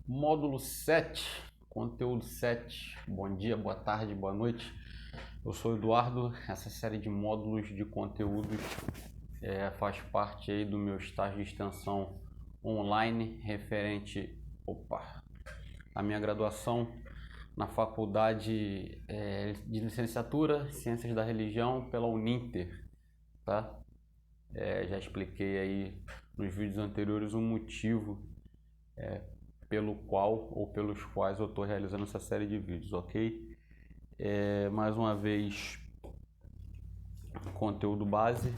Módulo 7, conteúdo 7. Bom dia, boa tarde, boa noite. Eu sou o Eduardo. Essa série de módulos de conteúdos faz parte aí do meu estágio de extensão online referente à minha graduação na faculdade de licenciatura Ciências da Religião pela Uninter, tá? Já expliquei aí nos vídeos anteriores o motivo pelo qual ou pelos quais eu estou realizando essa série de vídeos, ok? Mais uma vez, conteúdo base,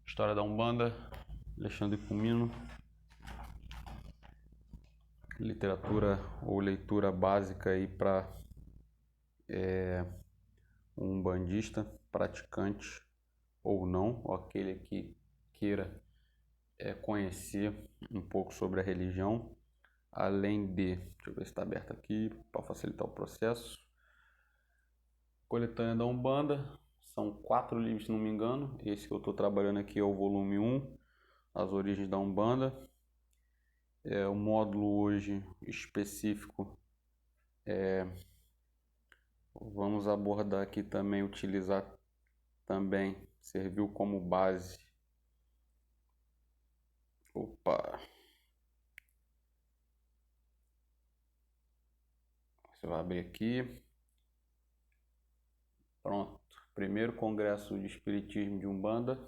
história da Umbanda, Alexandre Comino, literatura ou leitura básica aí para um umbandista, praticante ou não, ou aquele que queira conhecer um pouco sobre a religião, além de, deixa eu ver se está aberto aqui para facilitar o processo, Coletânea da Umbanda, são 4 livros se não me engano, esse que eu estou trabalhando aqui é o volume 1, As Origens da Umbanda. O módulo hoje específico, vamos abordar aqui também, utilizar também, serviu como base. Você vai abrir aqui. Pronto. Primeiro Congresso de Espiritismo de Umbanda,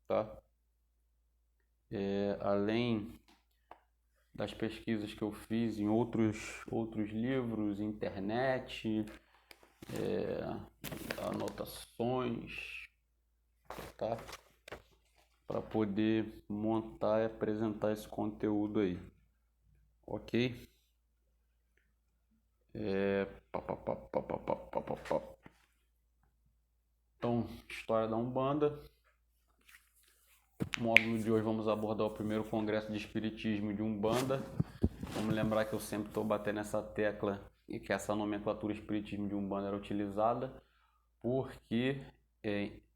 tá? Além das pesquisas que eu fiz em outros livros, internet, anotações, tá? Para poder montar e apresentar esse conteúdo aí, ok? Então, história da Umbanda. No módulo de hoje vamos abordar o primeiro Congresso de Espiritismo de Umbanda. Vamos lembrar que eu sempre estou batendo nessa tecla e que essa nomenclatura Espiritismo de Umbanda era utilizada porque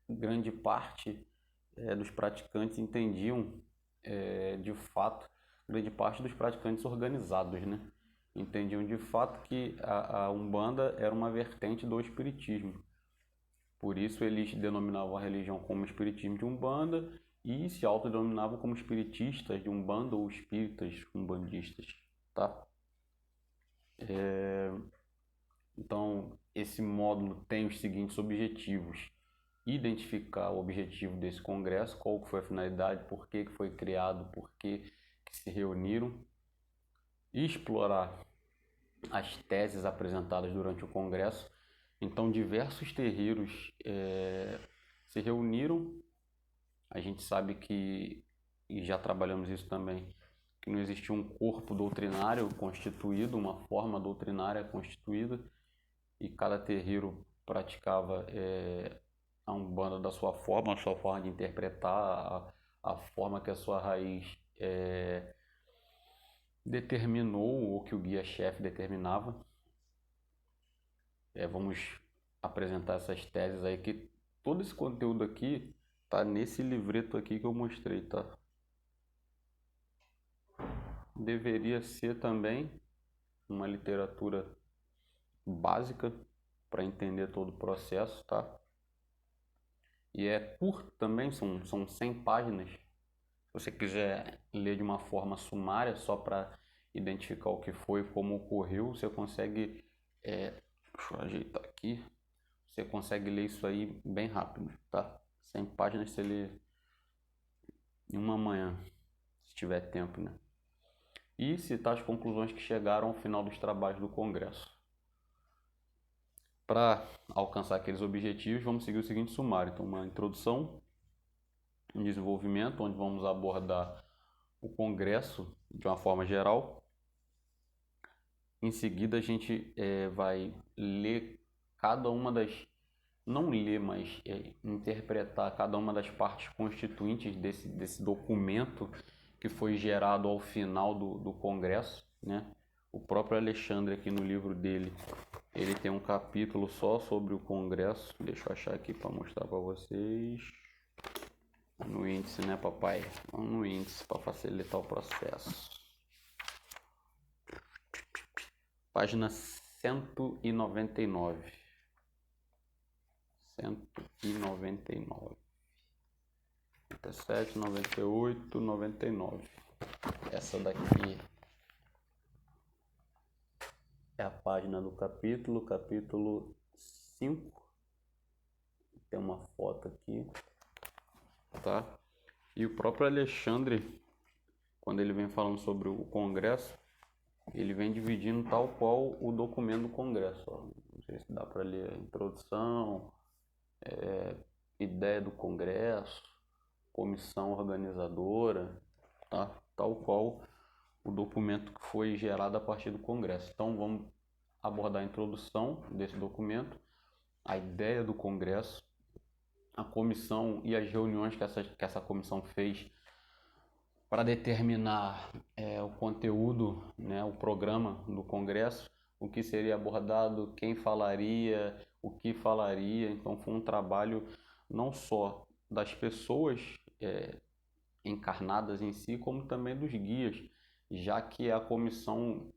grande parte dos praticantes entendiam, de fato, grande parte dos praticantes organizados, né? Entendiam de fato que a Umbanda era uma vertente do Espiritismo. Por isso eles denominavam a religião como Espiritismo de Umbanda e se autodenominavam como espiritistas de Umbanda ou espíritas umbandistas, tá? Então, esse módulo tem os seguintes objetivos: identificar o objetivo desse congresso, qual foi a finalidade, por que foi criado, por que se reuniram, explorar as teses apresentadas durante o congresso. Então, diversos terreiros se reuniram. A gente sabe que, e já trabalhamos isso também, que não existia um corpo doutrinário constituído, uma forma doutrinária constituída, e cada terreiro praticava a Umbanda da sua forma, a sua forma de interpretar, a forma que a sua raiz determinou, ou que o guia-chefe determinava. Vamos apresentar essas teses aí, que todo esse conteúdo aqui tá nesse livreto aqui que eu mostrei, tá? Deveria ser também uma literatura básica para entender todo o processo, tá? E é curto também, são 100 páginas. Se você quiser ler de uma forma sumária, só para identificar o que foi, como ocorreu, você consegue, deixa eu ajeitar aqui, você consegue ler isso aí bem rápido, tá? 100 páginas você lê em uma manhã, se tiver tempo, né? E citar as conclusões que chegaram ao final dos trabalhos do Congresso. Para alcançar aqueles objetivos, vamos seguir o seguinte sumário. Então, uma introdução, um desenvolvimento, onde vamos abordar o Congresso de uma forma geral. Em seguida, a gente vai ler cada uma das... Não ler, mas interpretar cada uma das partes constituintes desse documento que foi gerado ao final do Congresso, né? O próprio Alexandre, aqui no livro dele, ele tem um capítulo só sobre o Congresso. Deixa eu achar aqui para mostrar para vocês. No índice, né, papai? Vamos no índice para facilitar o processo. página 199. 199. 97, 98, 99. Essa daqui é a página do capítulo 5. Tem uma foto aqui, tá? E o próprio Alexandre, quando ele vem falando sobre o Congresso, ele vem dividindo tal qual o documento do Congresso. Ó. Não sei se dá para ler a introdução, ideia do Congresso, comissão organizadora, tá? Tal qual o documento que foi gerado a partir do Congresso. Então vamos abordar a introdução desse documento, a ideia do Congresso, a comissão e as reuniões que essa comissão fez para determinar o conteúdo, né, o programa do Congresso, o que seria abordado, quem falaria, o que falaria. Então foi um trabalho não só das pessoas encarnadas em si, como também dos guias, já que a comissão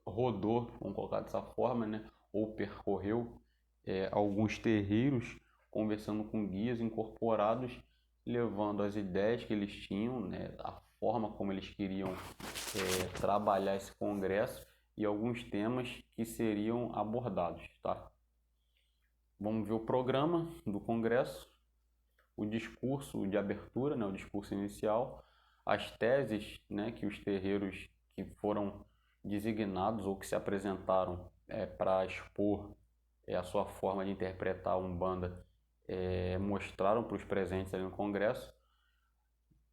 rodou, vamos colocar dessa forma, né, ou percorreu alguns terreiros, conversando com guias incorporados, levando as ideias que eles tinham, né, a forma como eles queriam trabalhar esse congresso e alguns temas que seriam abordados, tá? Vamos ver o programa do congresso, o discurso de abertura, né, o discurso inicial, as teses, né, que os terreiros que foram designados ou que se apresentaram para expor a sua forma de interpretar a Umbanda mostraram para os presentes ali no congresso,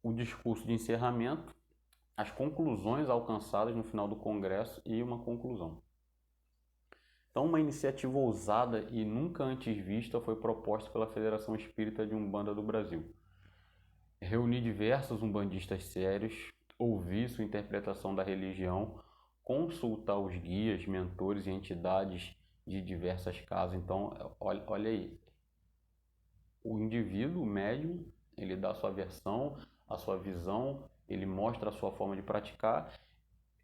o discurso de encerramento, as conclusões alcançadas no final do congresso e uma conclusão. Então, uma iniciativa ousada e nunca antes vista foi proposta pela Federação Espírita de Umbanda do Brasil. Reunir diversos umbandistas sérios, ouvir sua interpretação da religião, consultar os guias, mentores e entidades de diversas casas. Então, olha aí, o indivíduo, o médium, ele dá a sua versão, a sua visão, ele mostra a sua forma de praticar,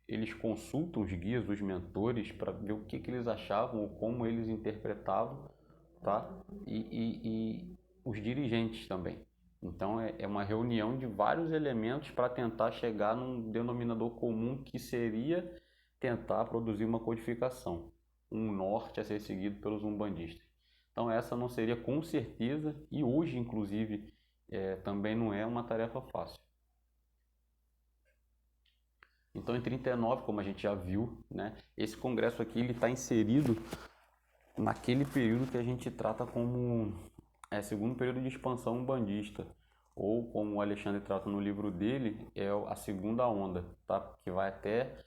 eles consultam os guias, os mentores, para ver o que eles achavam ou como eles interpretavam, tá? E os dirigentes também. Então é uma reunião de vários elementos para tentar chegar num denominador comum que seria tentar produzir uma codificação, um norte a ser seguido pelos umbandistas. Então essa não seria com certeza, e hoje inclusive também não é uma tarefa fácil. Então em 39, como a gente já viu, né, esse congresso aqui está inserido naquele período que a gente trata como segundo período de expansão umbandista, ou como o Alexandre trata no livro dele, é a segunda onda, tá? Que vai até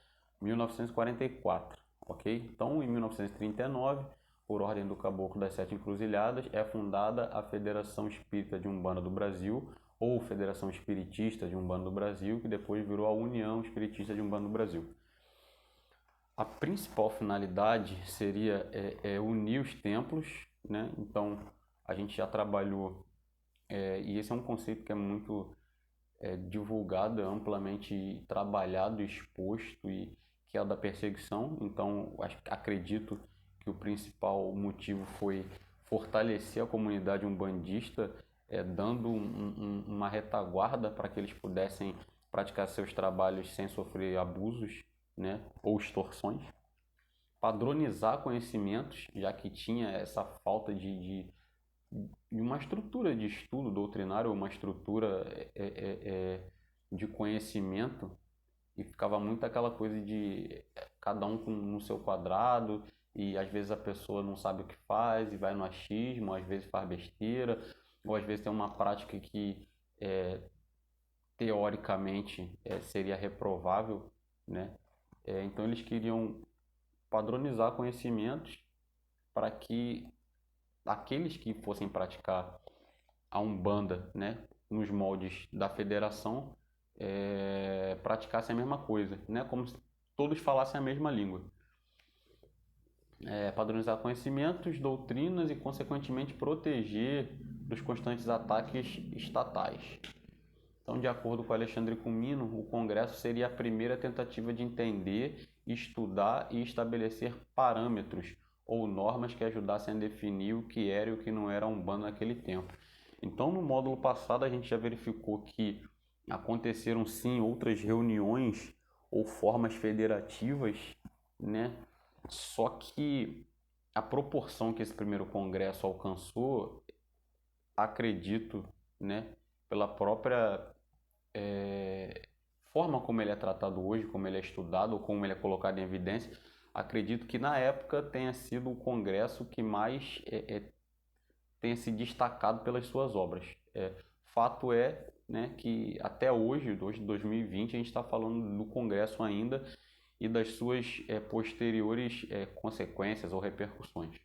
1944, ok? Então em 1939, por ordem do Caboclo das Sete Encruzilhadas, é fundada a Federação Espírita de Umbanda do Brasil, ou Federação Espiritista de Umbanda do Brasil, que depois virou a União Espiritista de Umbanda do Brasil. A principal finalidade seria unir os templos, né? Então a gente já trabalhou, e esse é um conceito que é muito divulgado, amplamente trabalhado, exposto, e que é o da perseguição. Então acredito que o principal motivo foi fortalecer a comunidade umbandista, dando uma retaguarda para que eles pudessem praticar seus trabalhos sem sofrer abusos, né, ou extorsões. Padronizar conhecimentos, já que tinha essa falta de uma estrutura de estudo doutrinário, uma estrutura de conhecimento, e ficava muito aquela coisa de cada um no seu quadrado, e às vezes a pessoa não sabe o que faz e vai no achismo, às vezes faz besteira, ou às vezes tem uma prática que teoricamente seria reprovável, né? Então eles queriam padronizar conhecimentos para que aqueles que fossem praticar a Umbanda, né, nos moldes da federação, praticassem a mesma coisa, né, como se todos falassem a mesma língua. Padronizar conhecimentos, doutrinas e, consequentemente, proteger dos constantes ataques estatais. Então, de acordo com Alexandre Comino, o Congresso seria a primeira tentativa de entender estudar e estabelecer parâmetros ou normas que ajudassem a definir o que era e o que não era a Umbanda naquele tempo. Então, no módulo passado, a gente já verificou que aconteceram sim outras reuniões ou formas federativas, né? Só que a proporção que esse primeiro congresso alcançou, acredito, né, pela própria forma como ele é tratado hoje, como ele é estudado, ou como ele é colocado em evidência, acredito que na época tenha sido o congresso que mais tenha se destacado pelas suas obras. Fato é, né, que até hoje, 2020, a gente está falando do congresso ainda e das suas posteriores consequências ou repercussões.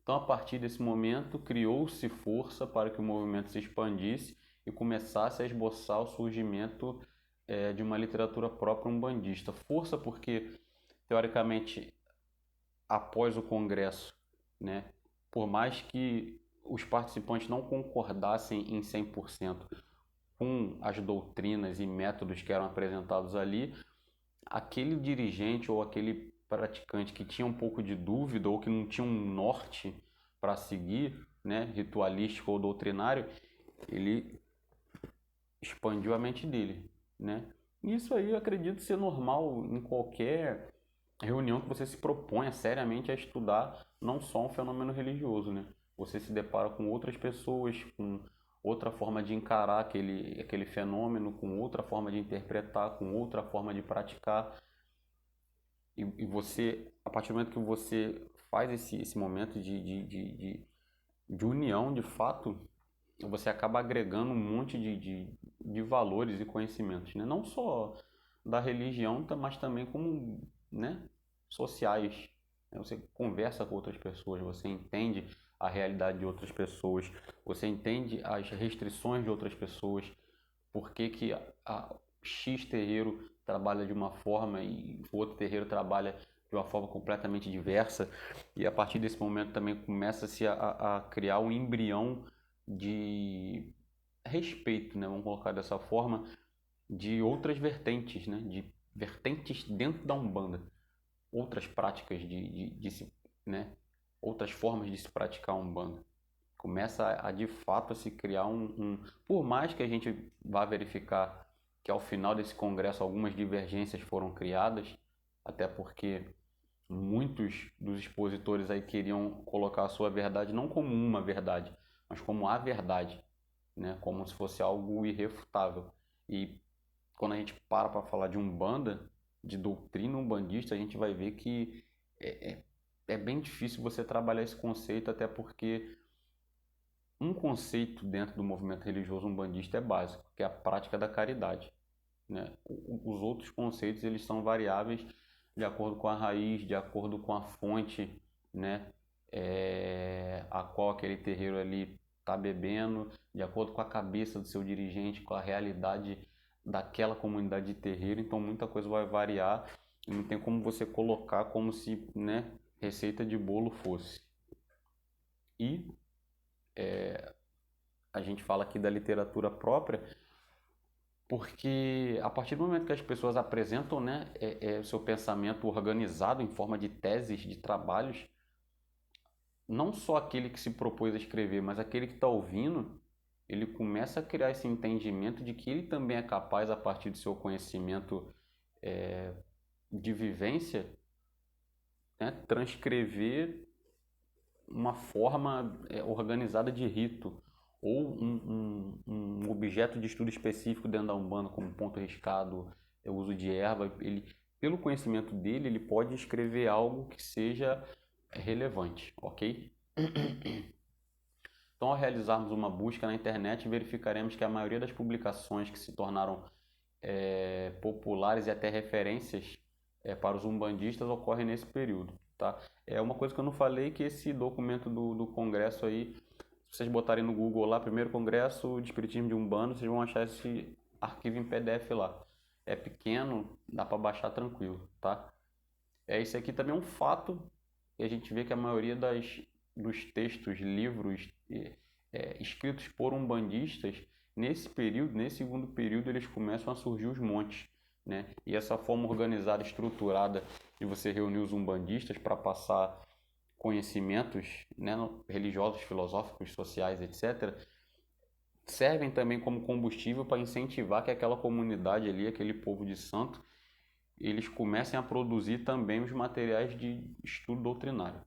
Então, a partir desse momento, criou-se força para que o movimento se expandisse e começasse a esboçar o surgimento de uma literatura própria umbandista. Força porque, teoricamente, após o Congresso, né, por mais que os participantes não concordassem em 100% com as doutrinas e métodos que eram apresentados ali, aquele dirigente ou aquele praticante que tinha um pouco de dúvida ou que não tinha um norte para seguir, né, ritualístico ou doutrinário, ele expandiu a mente dele, né? Isso aí eu acredito ser normal em qualquer reunião que você se proponha seriamente a estudar não só um fenômeno religioso, né? Você se depara com outras pessoas, com outra forma de encarar aquele fenômeno, com outra forma de interpretar, com outra forma de praticar. E você, a partir do momento que você faz esse momento de união, de fato, você acaba agregando um monte de valores e conhecimentos, né? Não só da religião, mas também como, né, sociais. Você conversa com outras pessoas, você entende a realidade de outras pessoas, você entende as restrições de outras pessoas, por que que a X terreiro trabalha de uma forma e o outro terreiro trabalha de uma forma completamente diversa. E a partir desse momento também começa-se a criar um embrião de respeito, né? Vamos colocar dessa forma, de outras vertentes, né? De vertentes dentro da Umbanda, outras práticas né? Outras formas de se praticar a Umbanda. Começa de fato a se criar Por mais que a gente vá verificar que ao final desse congresso algumas divergências foram criadas, até porque muitos dos expositores aí queriam colocar a sua verdade não como uma verdade, mas como a verdade, né? Como se fosse algo irrefutável. E quando a gente para falar de Umbanda, de doutrina umbandista, a gente vai ver que é bem difícil você trabalhar esse conceito, até porque um conceito dentro do movimento religioso umbandista é básico, que é a prática da caridade, né? Os outros conceitos eles são variáveis de acordo com a raiz, de acordo com a fonte, né? A qual aquele terreiro ali está bebendo, de acordo com a cabeça do seu dirigente, com a realidade daquela comunidade de terreiro. Então muita coisa vai variar e não tem como você colocar como se, né, receita de bolo fosse. E a gente fala aqui da literatura própria, porque a partir do momento que as pessoas apresentam, né, o seu pensamento organizado em forma de teses, de trabalhos, não só aquele que se propôs a escrever, mas aquele que está ouvindo, ele começa a criar esse entendimento de que ele também é capaz, a partir do seu conhecimento de vivência, né, transcrever uma forma organizada de rito ou um objeto de estudo específico dentro da Umbanda, como ponto riscado, o uso de erva. Ele, pelo conhecimento dele, ele pode escrever algo que seja relevante, ok? Então, ao realizarmos uma busca na internet, verificaremos que a maioria das publicações que se tornaram populares e até referências para os umbandistas ocorrem nesse período, tá? É uma coisa que eu não falei, que esse documento do Congresso aí, se vocês botarem no Google lá, primeiro Congresso de Espiritismo de Umbanda, vocês vão achar esse arquivo em PDF lá. É pequeno, dá para baixar tranquilo, tá? Isso aqui também é um fato, e a gente vê que a maioria dos textos, livros escritos por umbandistas, nesse período, nesse segundo período, eles começam a surgir os montes, né? E essa forma organizada, estruturada de você reunir os umbandistas para passar conhecimentos, né, religiosos, filosóficos, sociais, etc., servem também como combustível para incentivar que aquela comunidade ali, aquele povo de santo, eles comecem a produzir também os materiais de estudo doutrinário.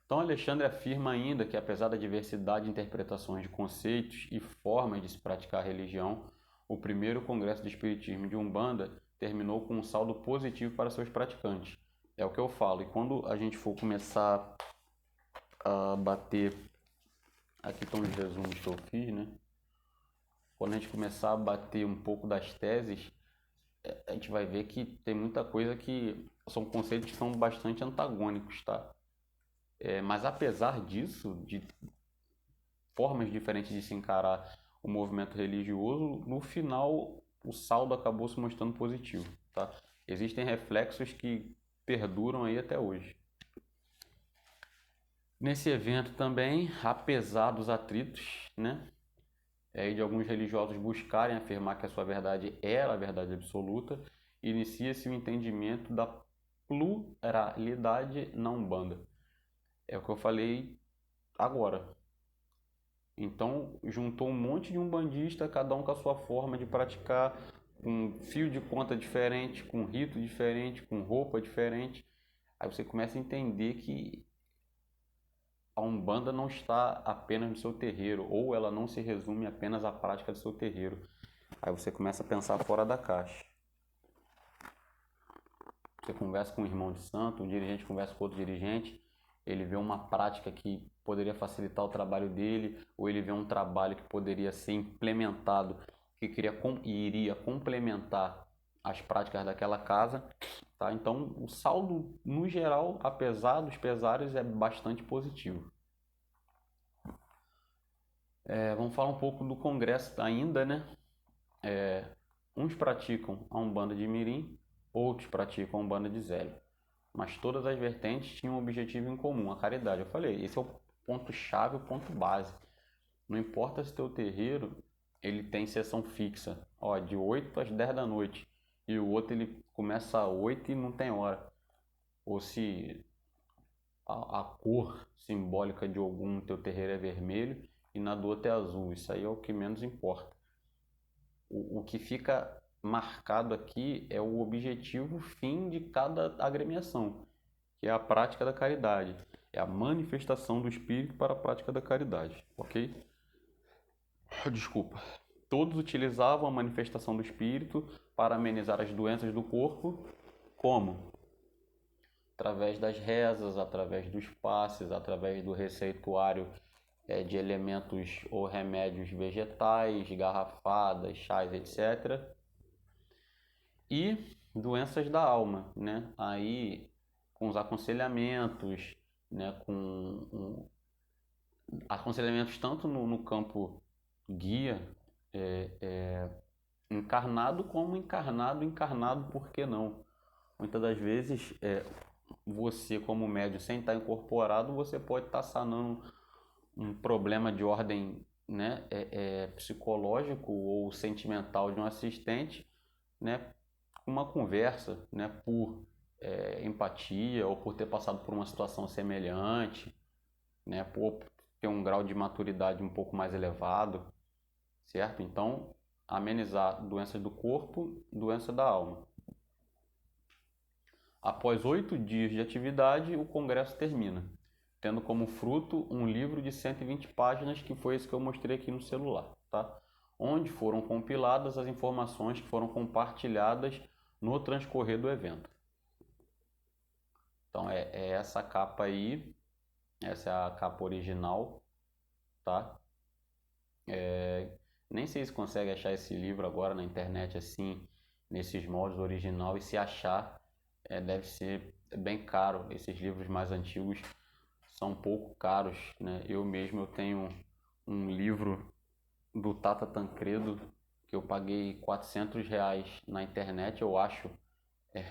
Então, Alexandre afirma ainda que, apesar da diversidade de interpretações de conceitos e formas de se praticar a religião, o primeiro Congresso de Espiritismo de Umbanda terminou com um saldo positivo para seus praticantes. É o que eu falo. E quando a gente for começar a bater... Aqui estão os resumos que eu fiz, né? Quando a gente começar a bater um pouco das teses, a gente vai ver que tem muita coisa que são conceitos que são bastante antagônicos, tá? Mas apesar disso, de formas diferentes de se encarar o movimento religioso, no final o saldo acabou se mostrando positivo, tá? Existem reflexos que perduram aí até hoje. Nesse evento também, apesar dos atritos, né, de alguns religiosos buscarem afirmar que a sua verdade era a verdade absoluta, inicia-se o entendimento da pluralidade na Umbanda. É o que eu falei agora. Então, juntou um monte de umbandista, cada um com a sua forma de praticar, com fio de conta diferente, com rito diferente, com roupa diferente. Aí você começa a entender que a Umbanda não está apenas no seu terreiro, ou ela não se resume apenas à prática do seu terreiro. Aí você começa a pensar fora da caixa. Você conversa com um irmão de santo, um dirigente conversa com outro dirigente, ele vê uma prática que poderia facilitar o trabalho dele, ou ele vê um trabalho que poderia ser implementado, que iria complementar as práticas daquela casa, tá? Então, o saldo, no geral, apesar dos pesares, é bastante positivo. Vamos falar um pouco do congresso ainda, né? Uns praticam a Umbanda de Mirim, outros praticam a Umbanda de Zélio. Mas todas as vertentes tinham um objetivo em comum, a caridade. Eu falei, esse é o ponto-chave, o ponto base. Não importa se teu terreiro ele tem sessão fixa, ó, de 8 às 10 da noite, e o outro ele começa às 8 e não tem hora. Ou se a cor simbólica de algum teu terreiro é vermelho e na do outro é azul. Isso aí é o que menos importa. O que fica marcado aqui é o objetivo fim de cada agremiação, que é a prática da caridade, é a manifestação do espírito para a prática da caridade, ok? Desculpa. Todos utilizavam a manifestação do espírito para amenizar as doenças do corpo, como? Através das rezas, através dos passes, através do receituário de elementos ou remédios vegetais, garrafadas, chás, etc. E doenças da alma, né? Aí com os aconselhamentos, né? Com aconselhamentos tanto no campo guia, encarnado como encarnado, por que não? Muitas das vezes, você como médium, sem estar incorporado, você pode estar sanando um problema de ordem, né, psicológico ou sentimental de um assistente, né, uma conversa, né, por empatia ou por ter passado por uma situação semelhante, né, por ter um grau de maturidade um pouco mais elevado, certo? Então, amenizar doenças do corpo, doença da alma. Após 8 dias de atividade, o congresso termina, tendo como fruto um livro de 120 páginas, que foi esse que eu mostrei aqui no celular, tá? Onde foram compiladas as informações que foram compartilhadas no transcorrer do evento. Então é essa capa aí, essa é a capa original, tá? Nem sei se consegue achar esse livro agora na internet assim, nesses moldes original, e se achar, deve ser bem caro. Esses livros mais antigos são um pouco caros, né? Eu mesmo eu tenho um livro do Tata Tancredo que eu paguei R$ 400 na internet. Eu acho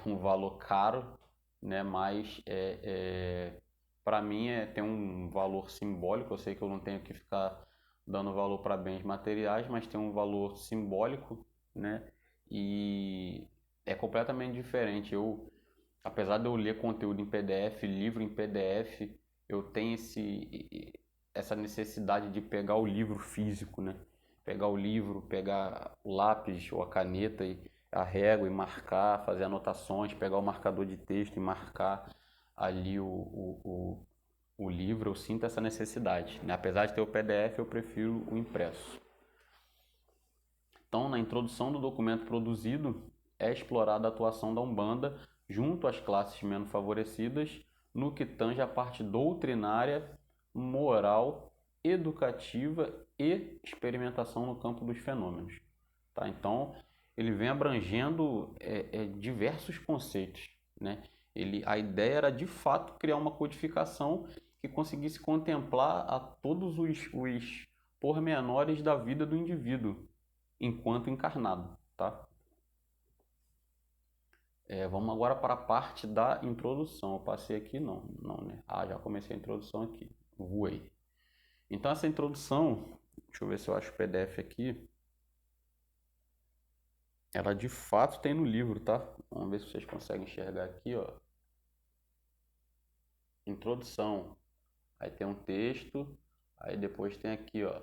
um valor caro, né? Mas para mim tem um valor simbólico. Eu sei que eu não tenho que ficar dando valor para bens materiais, mas tem um valor simbólico, né? e é completamente diferente. Apesar de eu ler conteúdo em PDF, livro em PDF, eu tenho essa necessidade de pegar o livro físico, né? Pegar o livro, pegar o lápis ou a caneta e a régua e marcar, fazer anotações, pegar o marcador de texto e marcar ali o livro. Eu sinto essa necessidade, né? Apesar de ter o PDF, eu prefiro o impresso. Então, na introdução do documento produzido, é explorada a atuação da Umbanda junto às classes menos favorecidas no que tange a parte doutrinária, moral, educativa e experimentação no campo dos fenômenos. Tá? Então, ele vem abrangendo diversos conceitos, né? A ideia era, de fato, criar uma codificação que conseguisse contemplar a todos os pormenores da vida do indivíduo enquanto encarnado, tá? Vamos agora para a parte da introdução. Eu passei aqui? Não, né? Já comecei a introdução aqui. Voei. Então, essa introdução, deixa eu ver se eu acho o PDF aqui. Ela de fato tem no livro, tá? Vamos ver se vocês conseguem enxergar aqui, ó. Introdução. Aí tem um texto. Aí depois tem aqui, ó,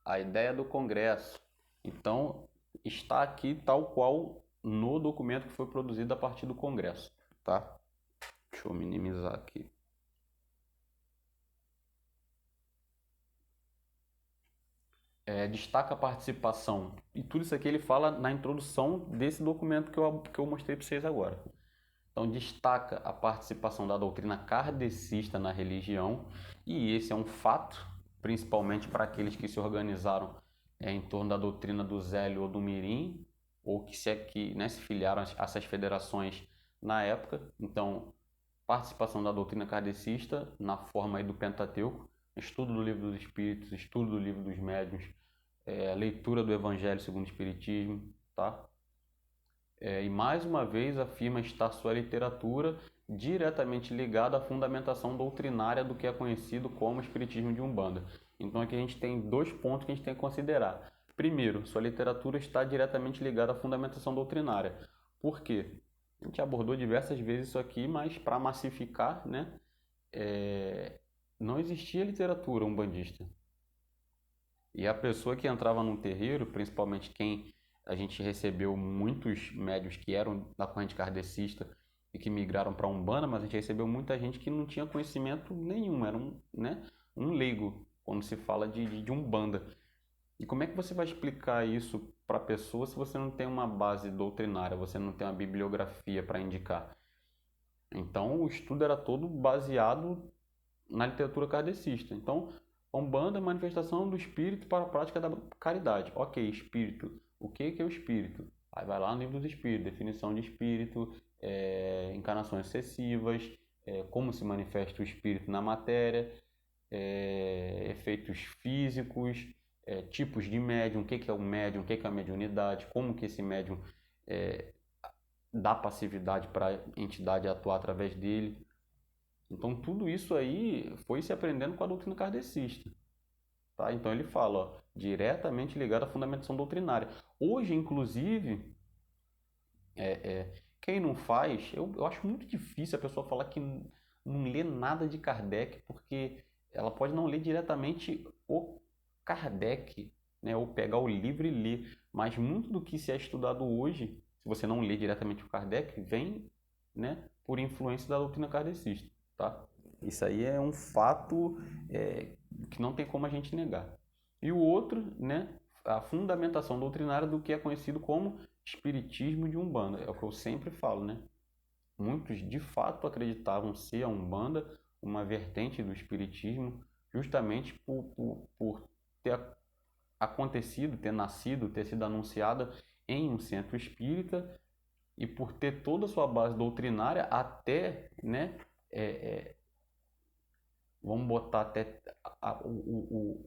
a ideia do congresso. Então, está aqui tal qual no documento que foi produzido a partir do congresso, tá? Deixa eu minimizar aqui. Destaca a participação. E tudo isso aqui ele fala na introdução desse documento que eu mostrei para vocês agora. Então, destaca a participação da doutrina kardecista na religião, e esse é um fato, principalmente para aqueles que se organizaram em torno da doutrina do Zélio ou do Mirim, ou que se filiaram a essas federações na época. Então, participação da doutrina kardecista na forma aí do Pentateuco, estudo do livro dos Espíritos, estudo do livro dos Médiuns, leitura do Evangelho segundo o Espiritismo, tá? E mais uma vez afirma estar sua literatura diretamente ligada à fundamentação doutrinária do que é conhecido como Espiritismo de Umbanda. Então aqui a gente tem 2 pontos que a gente tem que considerar. Primeiro, sua literatura está diretamente ligada à fundamentação doutrinária. Por quê? A gente abordou diversas vezes isso aqui, mas para massificar, né, não existia literatura umbandista. E a pessoa que entrava num terreiro, principalmente a gente recebeu muitos médiuns que eram da corrente kardecista e que migraram para a Umbanda, mas a gente recebeu muita gente que não tinha conhecimento nenhum, era um leigo quando se fala de Umbanda. E como é que você vai explicar isso para a pessoa se você não tem uma base doutrinária, você não tem uma bibliografia para indicar? Então, o estudo era todo baseado na literatura kardecista. Então, Umbanda é a manifestação do espírito para a prática da caridade. Ok, espírito. O que é o espírito? Aí vai lá no livro dos espíritos, definição de espírito, encarnações sucessivas, como se manifesta o espírito na matéria, efeitos físicos, tipos de médium, o que é o médium, o que é a mediunidade, como que esse médium dá passividade para a entidade atuar através dele. Então, tudo isso aí foi se aprendendo com a doutrina kardecista. Tá? Então, ele fala, ó, diretamente ligado à fundamentação doutrinária. Hoje, inclusive, quem não faz, eu acho muito difícil a pessoa falar que não lê nada de Kardec, porque ela pode não ler diretamente o Kardec, né? Ou pegar o livro e ler. Mas muito do que se é estudado hoje, se você não lê diretamente o Kardec, vem, né, por influência da doutrina kardecista. Tá? Isso aí é um fato que não tem como a gente negar. E o outro, né, a fundamentação doutrinária do que é conhecido como Espiritismo de Umbanda. É o que eu sempre falo, né? Muitos de fato acreditavam ser a Umbanda uma vertente do Espiritismo, justamente por ter acontecido, ter nascido, ter sido anunciada em um centro espírita e por ter toda a sua base doutrinária até, né, vamos botar até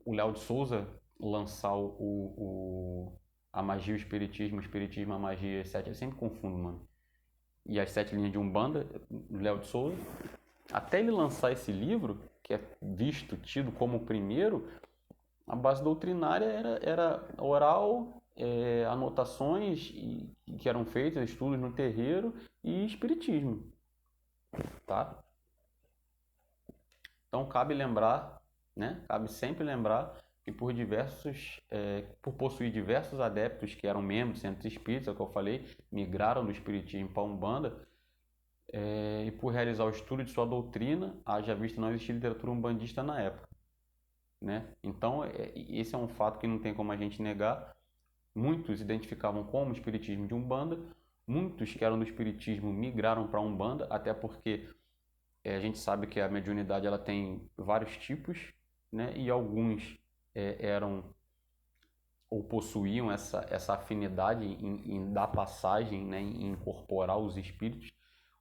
o Léo de Souza lançar a magia, o espiritismo, a magia, etc. Eu sempre confundo, mano. E as 7 linhas de Umbanda, Léo de Souza. Até ele lançar esse livro, que é tido como o primeiro, a base doutrinária era oral, anotações que eram feitas, estudos no terreiro e espiritismo, tá? Então cabe lembrar, né? Cabe sempre lembrar que por possuir diversos adeptos que eram membros do centro espírita, que eu falei, migraram do espiritismo para a Umbanda, e por realizar o estudo de sua doutrina, haja visto não existir literatura umbandista na época, né? Então esse é um fato que não tem como a gente negar. Muitos identificavam como espiritismo de Umbanda, muitos que eram do espiritismo migraram para a Umbanda, até porque a gente sabe que a mediunidade ela tem vários tipos, né? E alguns eram ou possuíam essa afinidade em dar passagem, né? Em incorporar os espíritos,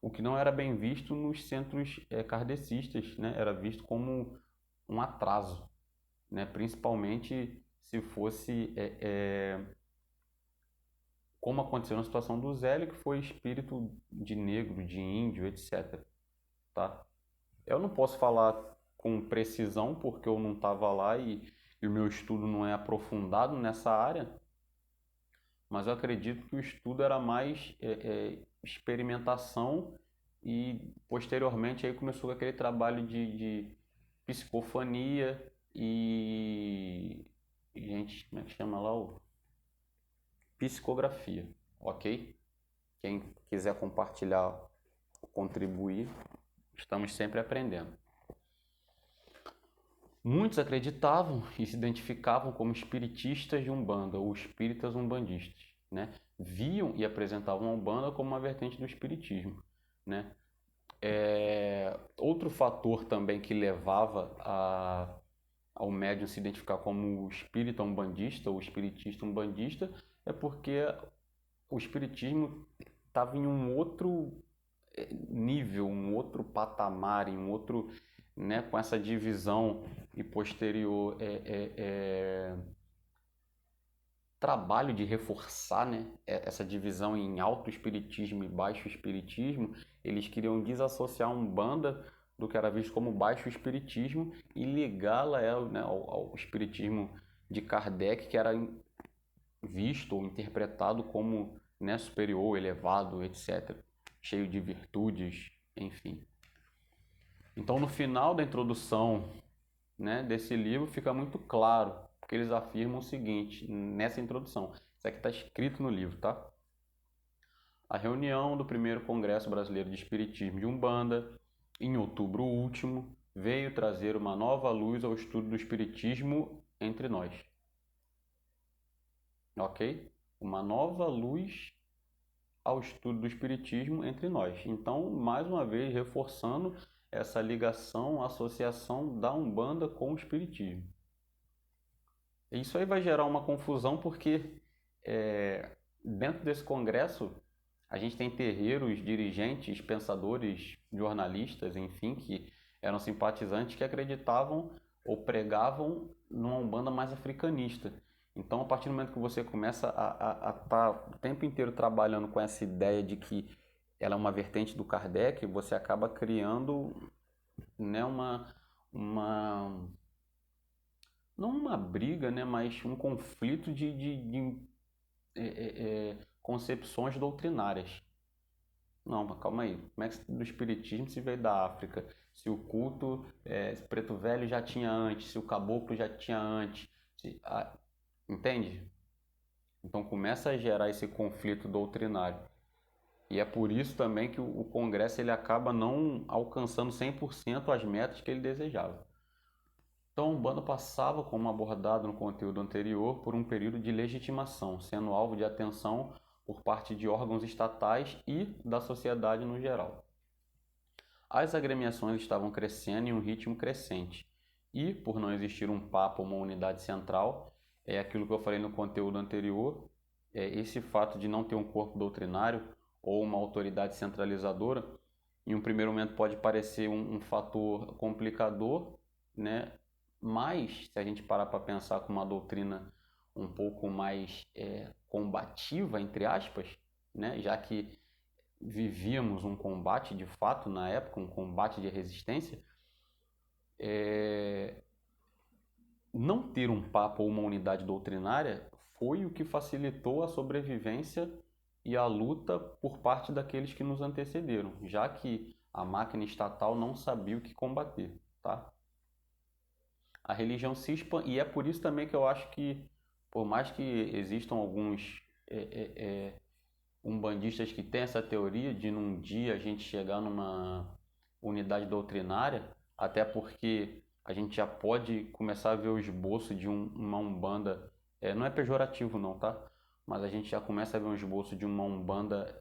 o que não era bem visto nos centros kardecistas, né? Era visto como um atraso, né? Principalmente se fosse como aconteceu na situação do Zélio, que foi espírito de negro, de índio, etc. Tá? Eu não posso falar com precisão porque eu não estava lá e o meu estudo não é aprofundado nessa área, mas eu acredito que o estudo era mais experimentação e posteriormente aí começou aquele trabalho de psicofania e gente, como é que chama lá? Psicografia, ok? Quem quiser compartilhar, contribuir, estamos sempre aprendendo. Muitos acreditavam e se identificavam como espiritistas de Umbanda ou espíritas umbandistas, né? Viam e apresentavam a Umbanda como uma vertente do espiritismo, né? Outro fator também que levava ao médium se identificar como espírita umbandista ou espiritista umbandista é porque o espiritismo estava em um outro nível, um outro patamar, em um outro, né, com essa divisão e posterior trabalho de reforçar, né, essa divisão em alto espiritismo e baixo espiritismo. Eles queriam desassociar a Umbanda do que era visto como baixo espiritismo e ligá-la, né, ao espiritismo de Kardec, que era visto ou interpretado como, né, superior, elevado, etc., cheio de virtudes, enfim. Então, no final da introdução, né, desse livro, fica muito claro, porque eles afirmam o seguinte, nessa introdução, isso aqui está escrito no livro, tá? A reunião do primeiro Congresso Brasileiro de Espiritismo de Umbanda, em outubro último, veio trazer uma nova luz ao estudo do Espiritismo entre nós. Ok? Uma nova luz ao estudo do Espiritismo entre nós. Então, mais uma vez, reforçando essa ligação, associação da Umbanda com o Espiritismo. Isso aí vai gerar uma confusão porque dentro desse congresso a gente tem terreiros, dirigentes, pensadores, jornalistas, enfim, que eram simpatizantes que acreditavam ou pregavam numa Umbanda mais africanista. Então, a partir do momento que você começa a estar o tempo inteiro trabalhando com essa ideia de que ela é uma vertente do Kardec, você acaba criando, né, não uma briga, né, mas um conflito de concepções doutrinárias. Não, mas calma aí. Como é que do espiritismo se veio da África? Se o culto preto velho já tinha antes, se o caboclo já tinha antes, entende? Então começa a gerar esse conflito doutrinário. E é por isso também que o Congresso ele acaba não alcançando 100% as metas que ele desejava. Então, a Umbanda passava, como abordado no conteúdo anterior, por um período de legitimação, sendo alvo de atenção por parte de órgãos estatais e da sociedade no geral. As agremiações estavam crescendo em um ritmo crescente e, por não existir um papa ou uma unidade central, é aquilo que eu falei no conteúdo anterior, esse fato de não ter um corpo doutrinário ou uma autoridade centralizadora, em um primeiro momento pode parecer um fator complicador, né? Mas, se a gente parar para pensar com uma doutrina um pouco mais combativa, entre aspas, né? Já que vivíamos um combate de fato na época, um combate de resistência, não ter um papa ou uma unidade doutrinária foi o que facilitou a sobrevivência e a luta por parte daqueles que nos antecederam, já que a máquina estatal não sabia o que combater, tá? A religião se expande, e é por isso também que eu acho que, por mais que existam alguns umbandistas que têm essa teoria de num dia a gente chegar numa unidade doutrinária, até porque a gente já pode começar a ver o esboço de uma umbanda, não é pejorativo não, tá? Mas a gente já começa a ver um esboço de uma umbanda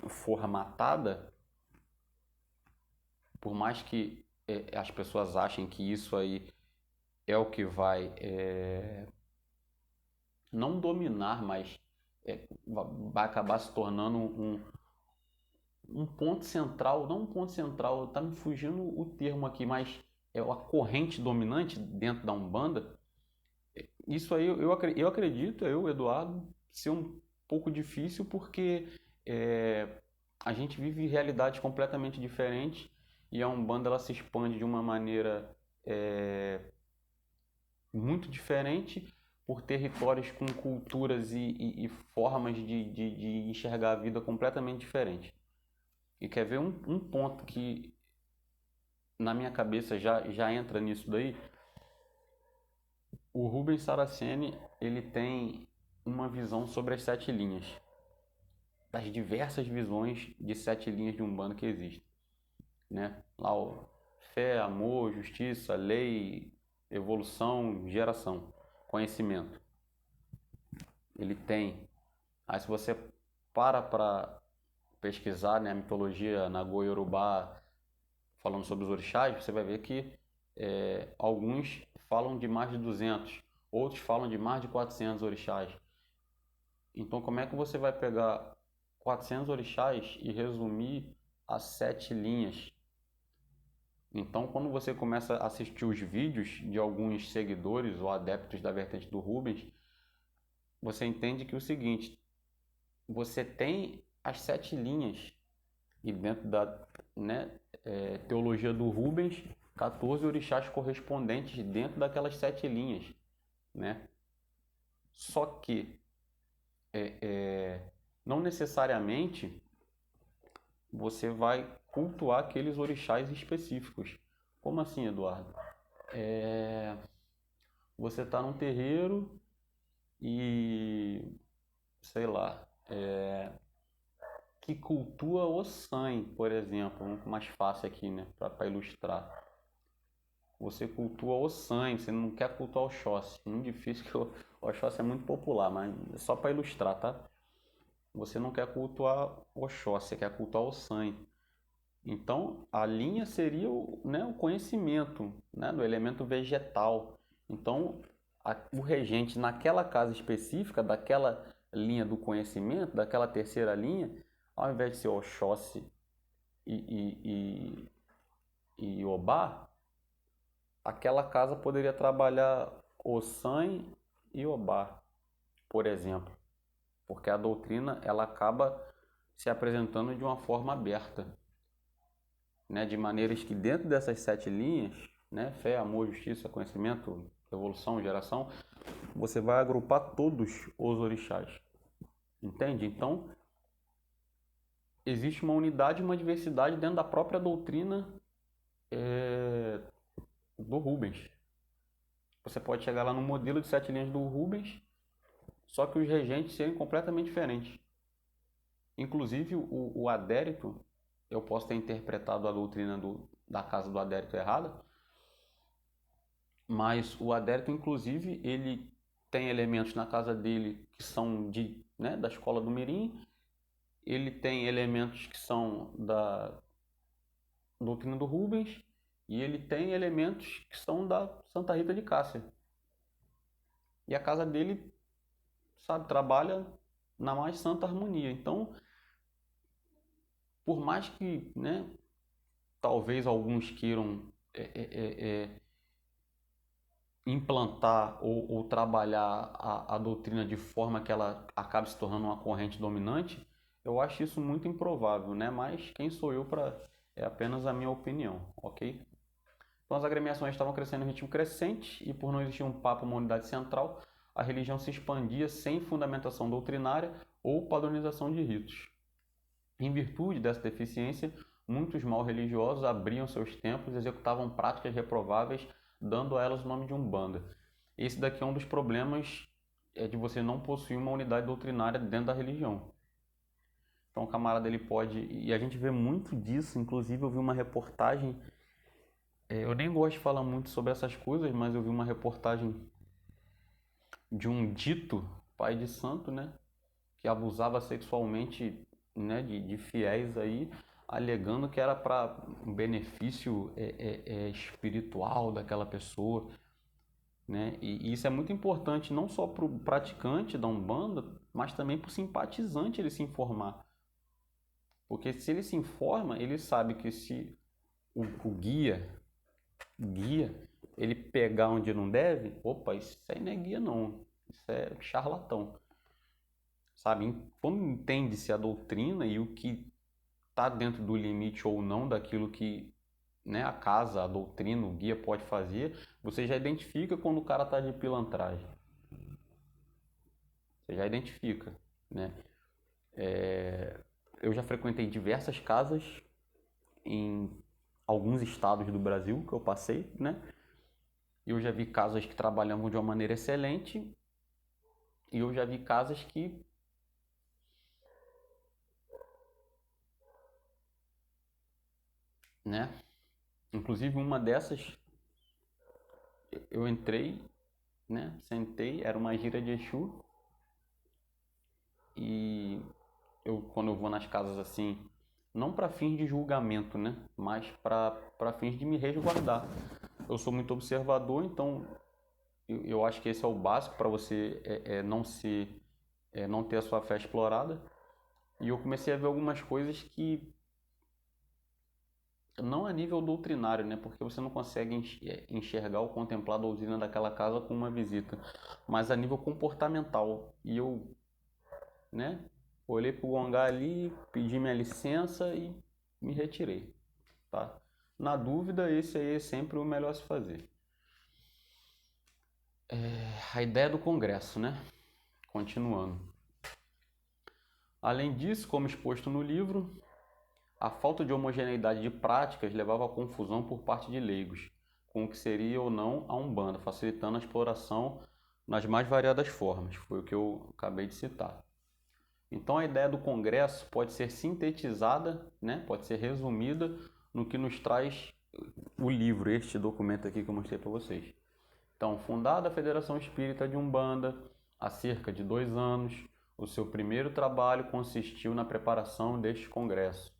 formatada, por mais que as pessoas achem que isso aí é o que vai não dominar, mas vai acabar se tornando um ponto central, não um ponto central, tá me fugindo o termo aqui, mas é a corrente dominante dentro da Umbanda. Isso aí eu acredito, eu, Eduardo, ser um pouco difícil porque a gente vive realidades completamente diferentes e a Umbanda ela se expande de uma maneira muito diferente por territórios com culturas e formas de enxergar a vida completamente diferentes. E quer ver um ponto que na minha cabeça já entra nisso daí? O Rubens Saraceni, ele tem uma visão sobre as sete linhas, das diversas visões de sete linhas de Umbanda que existem, né? Lá o fé, amor, justiça, lei, evolução, geração, conhecimento. Ele tem. Aí se você para pesquisar, né, a mitologia Nagô-Yorubá falando sobre os orixás, você vai ver que alguns falam de mais de 200, outros falam de mais de 400 orixás. Então, como é que você vai pegar 400 orixás e resumir a sete linhas? Então, quando você começa a assistir os vídeos de alguns seguidores ou adeptos da vertente do Rubens, você entende que é o seguinte, você tem as sete linhas e dentro da, né, teologia do Rubens, 14 orixás correspondentes dentro daquelas sete linhas, né? Só que não necessariamente você vai cultuar aqueles orixás específicos. Como assim, Eduardo? Você está num terreiro e, sei lá, que cultua o San, por exemplo, mais fácil aqui, né, para ilustrar. Você cultua o San, você não quer cultuar o Oxóssi. Muito difícil, que o Oxóssi é muito popular, mas é só para ilustrar, tá? Você não quer cultuar o Oxóssi, você quer cultuar o San. Então, a linha seria o conhecimento, né, do elemento vegetal. Então, o regente naquela casa específica, daquela linha do conhecimento, daquela terceira linha, ao invés de ser Oxóssi e Obá, aquela casa poderia trabalhar Ossan e Obá, por exemplo. Porque a doutrina ela acaba se apresentando de uma forma aberta, né? De maneiras que dentro dessas sete linhas, né? Fé, amor, justiça, conhecimento, evolução, geração, você vai agrupar todos os orixás. Entende? Então, existe uma unidade e uma diversidade dentro da própria doutrina do Rubens. Você pode chegar lá no modelo de sete linhas do Rubens, só que os regentes serem completamente diferentes. Inclusive, o adérito, eu posso ter interpretado a doutrina da casa do adérito errada, mas o adérito, inclusive, ele tem elementos na casa dele que são da escola do Mirim, ele tem elementos que são da doutrina do Rubens, e ele tem elementos que são da Santa Rita de Cássia. E a casa dele, sabe, trabalha na mais santa harmonia. Então, por mais que, né, talvez alguns queiram implantar ou trabalhar a doutrina de forma que ela acabe se tornando uma corrente dominante, eu acho isso muito improvável, né? Mas quem sou eu para... É apenas a minha opinião, ok? Então as agremiações estavam crescendo em ritmo crescente e por não existir um papa, uma unidade central, a religião se expandia sem fundamentação doutrinária ou padronização de ritos. Em virtude dessa deficiência, muitos mal-religiosos abriam seus templos e executavam práticas reprováveis, dando a elas o nome de Umbanda. Esse daqui é um dos problemas de você não possuir uma unidade doutrinária dentro da religião. Então o camarada ele pode... E a gente vê muito disso, inclusive eu vi uma reportagem... eu nem gosto de falar muito sobre essas coisas, mas eu vi uma reportagem de um dito pai de santo, né? Que abusava sexualmente, né, de fiéis aí, alegando que era para um benefício espiritual daquela pessoa, né? E isso é muito importante não só para o praticante da Umbanda, mas também para o simpatizante ele se informar. Porque se ele se informa, ele sabe que se o guia, ele pegar onde não deve, opa, isso aí não é guia não, isso é charlatão. Sabe? Quando entende-se a doutrina e o que está dentro do limite ou não daquilo que, né, a casa, a doutrina, o guia pode fazer, você já identifica quando o cara está de pilantragem. Você já identifica, né? Eu já frequentei diversas casas em alguns estados do Brasil que eu passei, né? Eu já vi casas que trabalhavam de uma maneira excelente e eu já vi casas que né? Inclusive uma dessas eu entrei, né? Sentei, era uma gira de Exu e quando eu vou nas casas assim, não para fins de julgamento, né? Mas para fins de me resguardar. Eu sou muito observador, então eu acho que esse é o básico para você não ter a sua fé explorada. E eu comecei a ver algumas coisas que não a nível doutrinário, né? Porque você não consegue enxergar ou contemplar a doutrina daquela casa com uma visita, mas a nível comportamental. E eu, né? Olhei pro Gongá ali, pedi minha licença e me retirei, tá? Na dúvida, esse aí é sempre o melhor a se fazer. A ideia do congresso, né? Continuando. Além disso, como exposto no livro, a falta de homogeneidade de práticas levava à confusão por parte de leigos, com o que seria ou não a Umbanda, facilitando a exploração nas mais variadas formas. Foi o que eu acabei de citar. Então a ideia do congresso pode ser sintetizada, né? Pode ser resumida no que nos traz o livro, este documento aqui que eu mostrei para vocês. Então, fundada a Federação Espírita de Umbanda há cerca de 2 anos, o seu primeiro trabalho consistiu na preparação deste congresso,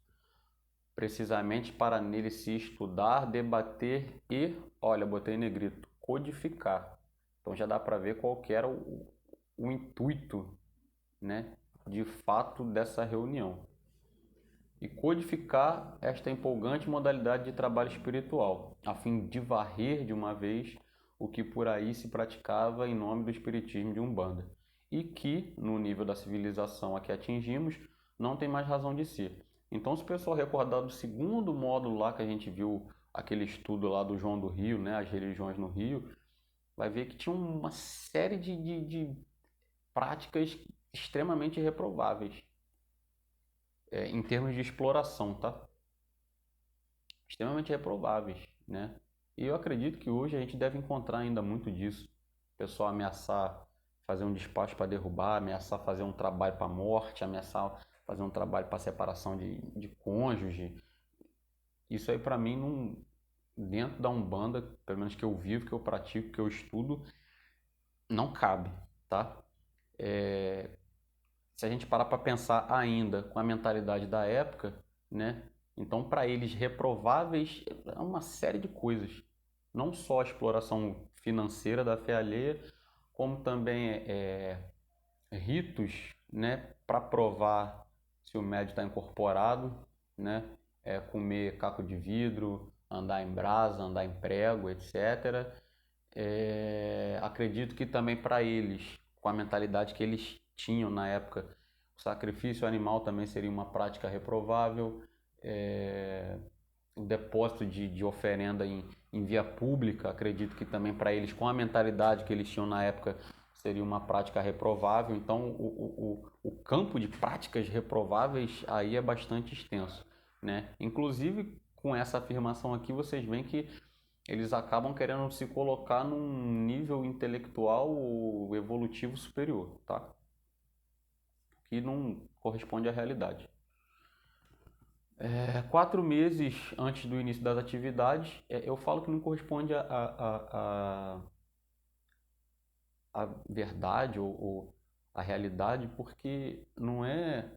precisamente para nele se estudar, debater e, olha, botei em negrito, codificar. Então já dá para ver qual que era o intuito, né, de fato dessa reunião. E codificar esta empolgante modalidade de trabalho espiritual, a fim de varrer de uma vez o que por aí se praticava em nome do espiritismo de Umbanda, e que, no nível da civilização a que atingimos, não tem mais razão de ser. Então, se o pessoal recordar do segundo módulo lá que a gente viu, aquele estudo lá do João do Rio, né, as religiões no Rio, vai ver que tinha uma série de práticas extremamente reprováveis, em termos de exploração, tá? Extremamente reprováveis, né? E eu acredito que hoje a gente deve encontrar ainda muito disso. O pessoal ameaçar fazer um despacho para derrubar, ameaçar fazer um trabalho para morte, ameaçar fazer um trabalho para separação de cônjuge. Isso aí para mim, não, dentro da Umbanda, pelo menos que eu vivo, que eu pratico, que eu estudo, não cabe, tá? Se a gente parar para pensar ainda com a mentalidade da época, né? Então, para eles, reprováveis é uma série de coisas. Não só a exploração financeira da fé alheia, como também ritos, né? Para provar se o médium está incorporado, né? Comer caco de vidro, andar em brasa, andar em prego, etc. Acredito que também para eles, com a mentalidade que eles tinham na época, o sacrifício animal também seria uma prática reprovável. O depósito de oferenda em via pública, acredito que também para eles, com a mentalidade que eles tinham na época, seria uma prática reprovável. Então, o campo de práticas reprováveis aí é bastante extenso, né? Inclusive, com essa afirmação aqui, vocês veem que eles acabam querendo se colocar num nível intelectual ou evolutivo superior, tá? Que não corresponde à realidade. 4 meses antes do início das atividades, eu falo que não corresponde à verdade ou à realidade, porque não é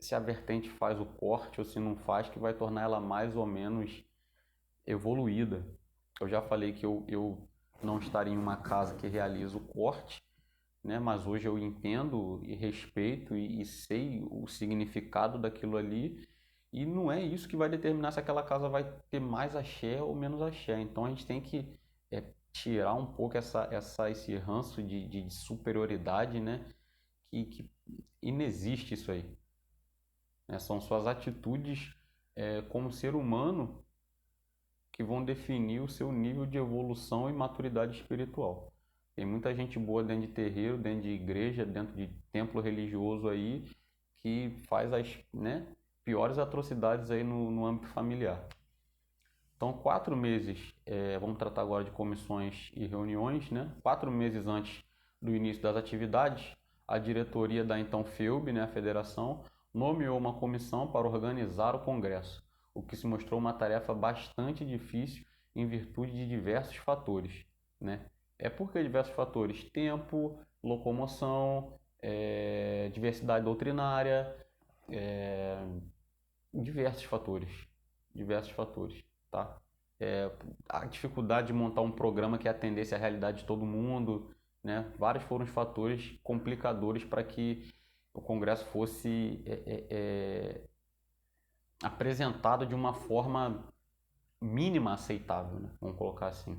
se a vertente faz o corte ou se não faz que vai tornar ela mais ou menos evoluída. Eu já falei que eu não estaria em uma casa que realiza o corte, né? Mas hoje eu entendo e respeito e sei o significado daquilo ali, e não é isso que vai determinar se aquela casa vai ter mais axé ou menos axé. Então a gente tem que tirar um pouco esse ranço de superioridade, né? Que inexiste isso aí, né? São suas atitudes como ser humano que vão definir o seu nível de evolução e maturidade espiritual. Tem muita gente boa dentro de terreiro, dentro de igreja, dentro de templo religioso aí, que faz as, né, piores atrocidades aí no âmbito familiar. Então, 4 meses, vamos tratar agora de comissões e reuniões, né? 4 meses antes do início das atividades, a diretoria da então FEUB, né, a federação, nomeou uma comissão para organizar o congresso, o que se mostrou uma tarefa bastante difícil em virtude de diversos fatores, né? Por que diversos fatores? Tempo, locomoção, diversidade doutrinária, diversos fatores, tá? A dificuldade de montar um programa que atendesse à realidade de todo mundo, né? Vários foram os fatores complicadores para que o Congresso fosse apresentado de uma forma mínima aceitável, né? Vamos colocar assim.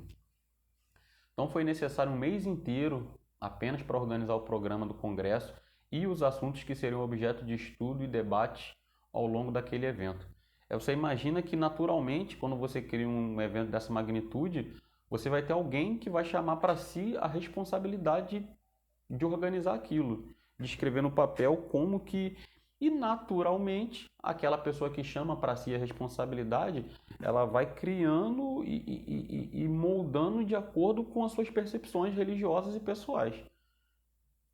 Então foi necessário um mês inteiro apenas para organizar o programa do Congresso e os assuntos que seriam objeto de estudo e debate ao longo daquele evento. Você imagina que naturalmente, quando você cria um evento dessa magnitude, você vai ter alguém que vai chamar para si a responsabilidade de organizar aquilo, de escrever no papel como que... E naturalmente, aquela pessoa que chama para si a responsabilidade, ela vai criando e moldando de acordo com as suas percepções religiosas e pessoais.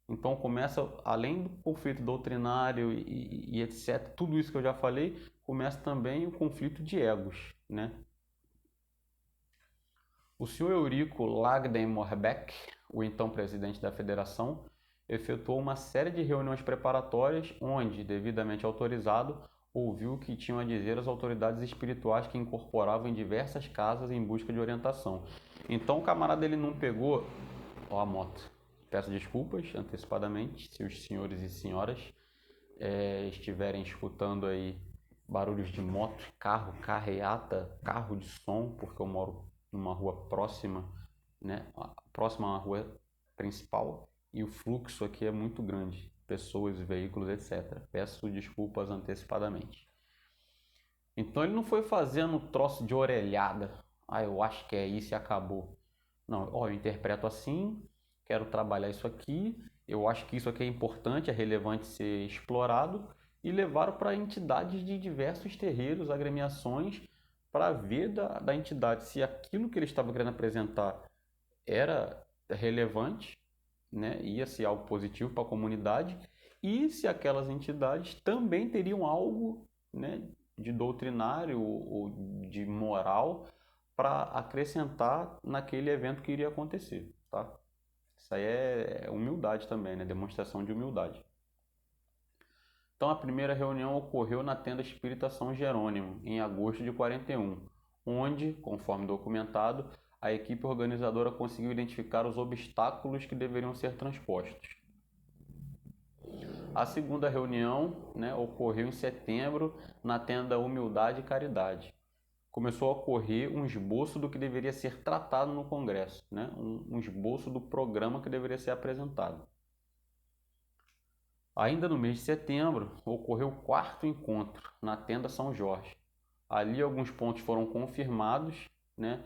Então começa, além do conflito doutrinário e etc., tudo isso que eu já falei, começa também o conflito de egos, né? O senhor Eurico Lagden-Morbek, o então presidente da federação, efetuou uma série de reuniões preparatórias onde, devidamente autorizado, ouviu o que tinham a dizer as autoridades espirituais que incorporavam em diversas casas em busca de orientação. Então o camarada ele não pegou... Ó a moto. Peço desculpas antecipadamente se os senhores e senhoras estiverem escutando aí barulhos de moto, carro, carreata, carro de som, porque eu moro numa rua próxima, né, próxima à rua principal, e o fluxo aqui é muito grande, pessoas, veículos, etc. Peço desculpas antecipadamente. Então ele não foi fazendo troço de orelhada, eu acho que é isso e acabou. Não, eu interpreto assim, quero trabalhar isso aqui, eu acho que isso aqui é importante, é relevante ser explorado, e levaram para entidades de diversos terreiros, agremiações, para ver da entidade se aquilo que ele estava querendo apresentar era relevante, né, ia ser algo positivo para a comunidade, e se aquelas entidades também teriam algo, né, de doutrinário ou de moral para acrescentar naquele evento que iria acontecer, tá? Isso aí é humildade também, né? Demonstração de humildade. Então a primeira reunião ocorreu na tenda espírita São Jerônimo, em agosto de 41, onde, conforme documentado, a equipe organizadora conseguiu identificar os obstáculos que deveriam ser transpostos. A segunda reunião, né, ocorreu em setembro na tenda Humildade e Caridade. Começou a ocorrer um esboço do que deveria ser tratado no Congresso, né? Um esboço do programa que deveria ser apresentado. Ainda no mês de setembro, ocorreu o quarto encontro na tenda São Jorge. Ali alguns pontos foram confirmados, né?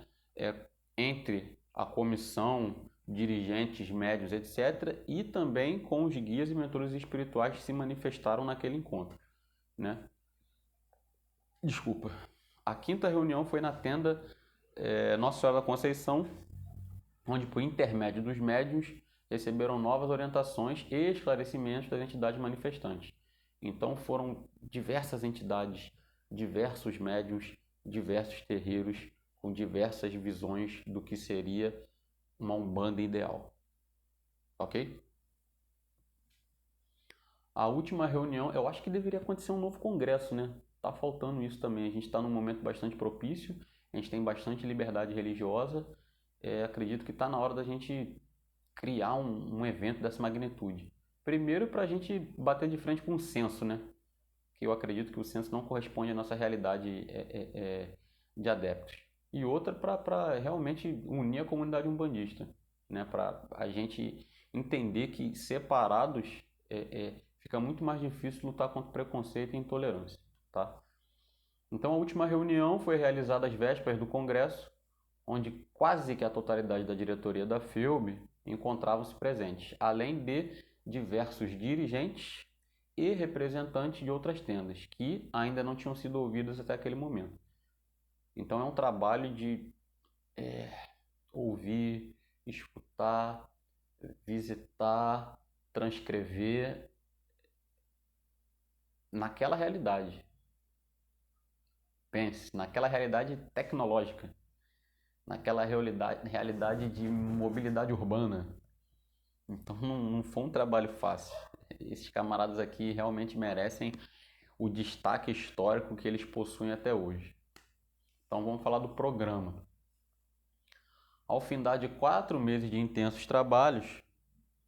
Entre a comissão dirigentes, médios, etc., e também com os guias e mentores espirituais que se manifestaram naquele encontro, né? Desculpa. A quinta reunião foi na tenda Nossa Senhora da Conceição, onde, por intermédio dos médiuns, receberam novas orientações e esclarecimentos das entidades manifestantes. Então foram diversas entidades, diversos médiuns, diversos terreiros, com diversas visões do que seria uma Umbanda ideal. Ok? A última reunião, eu acho que deveria acontecer um novo congresso, né? Tá faltando isso também. A gente está num momento bastante propício, a gente tem bastante liberdade religiosa. Acredito que está na hora da gente criar um evento dessa magnitude. Primeiro, para a gente bater de frente com o censo, né? Que eu acredito que o censo não corresponde à nossa realidade de adeptos. E outra, para realmente unir a comunidade umbandista, né? Para a gente entender que separados fica muito mais difícil lutar contra preconceito e intolerância, tá? Então, a última reunião foi realizada às vésperas do Congresso, onde quase que a totalidade da diretoria da FEUB encontravam-se presentes, além de diversos dirigentes e representantes de outras tendas, que ainda não tinham sido ouvidos até aquele momento. Então é um trabalho de ouvir, escutar, visitar, transcrever naquela realidade. Pense, naquela realidade tecnológica, naquela realidade de mobilidade urbana. Então não foi um trabalho fácil. Esses camaradas aqui realmente merecem o destaque histórico que eles possuem até hoje. Então vamos falar do programa. Ao findar de 4 meses de intensos trabalhos,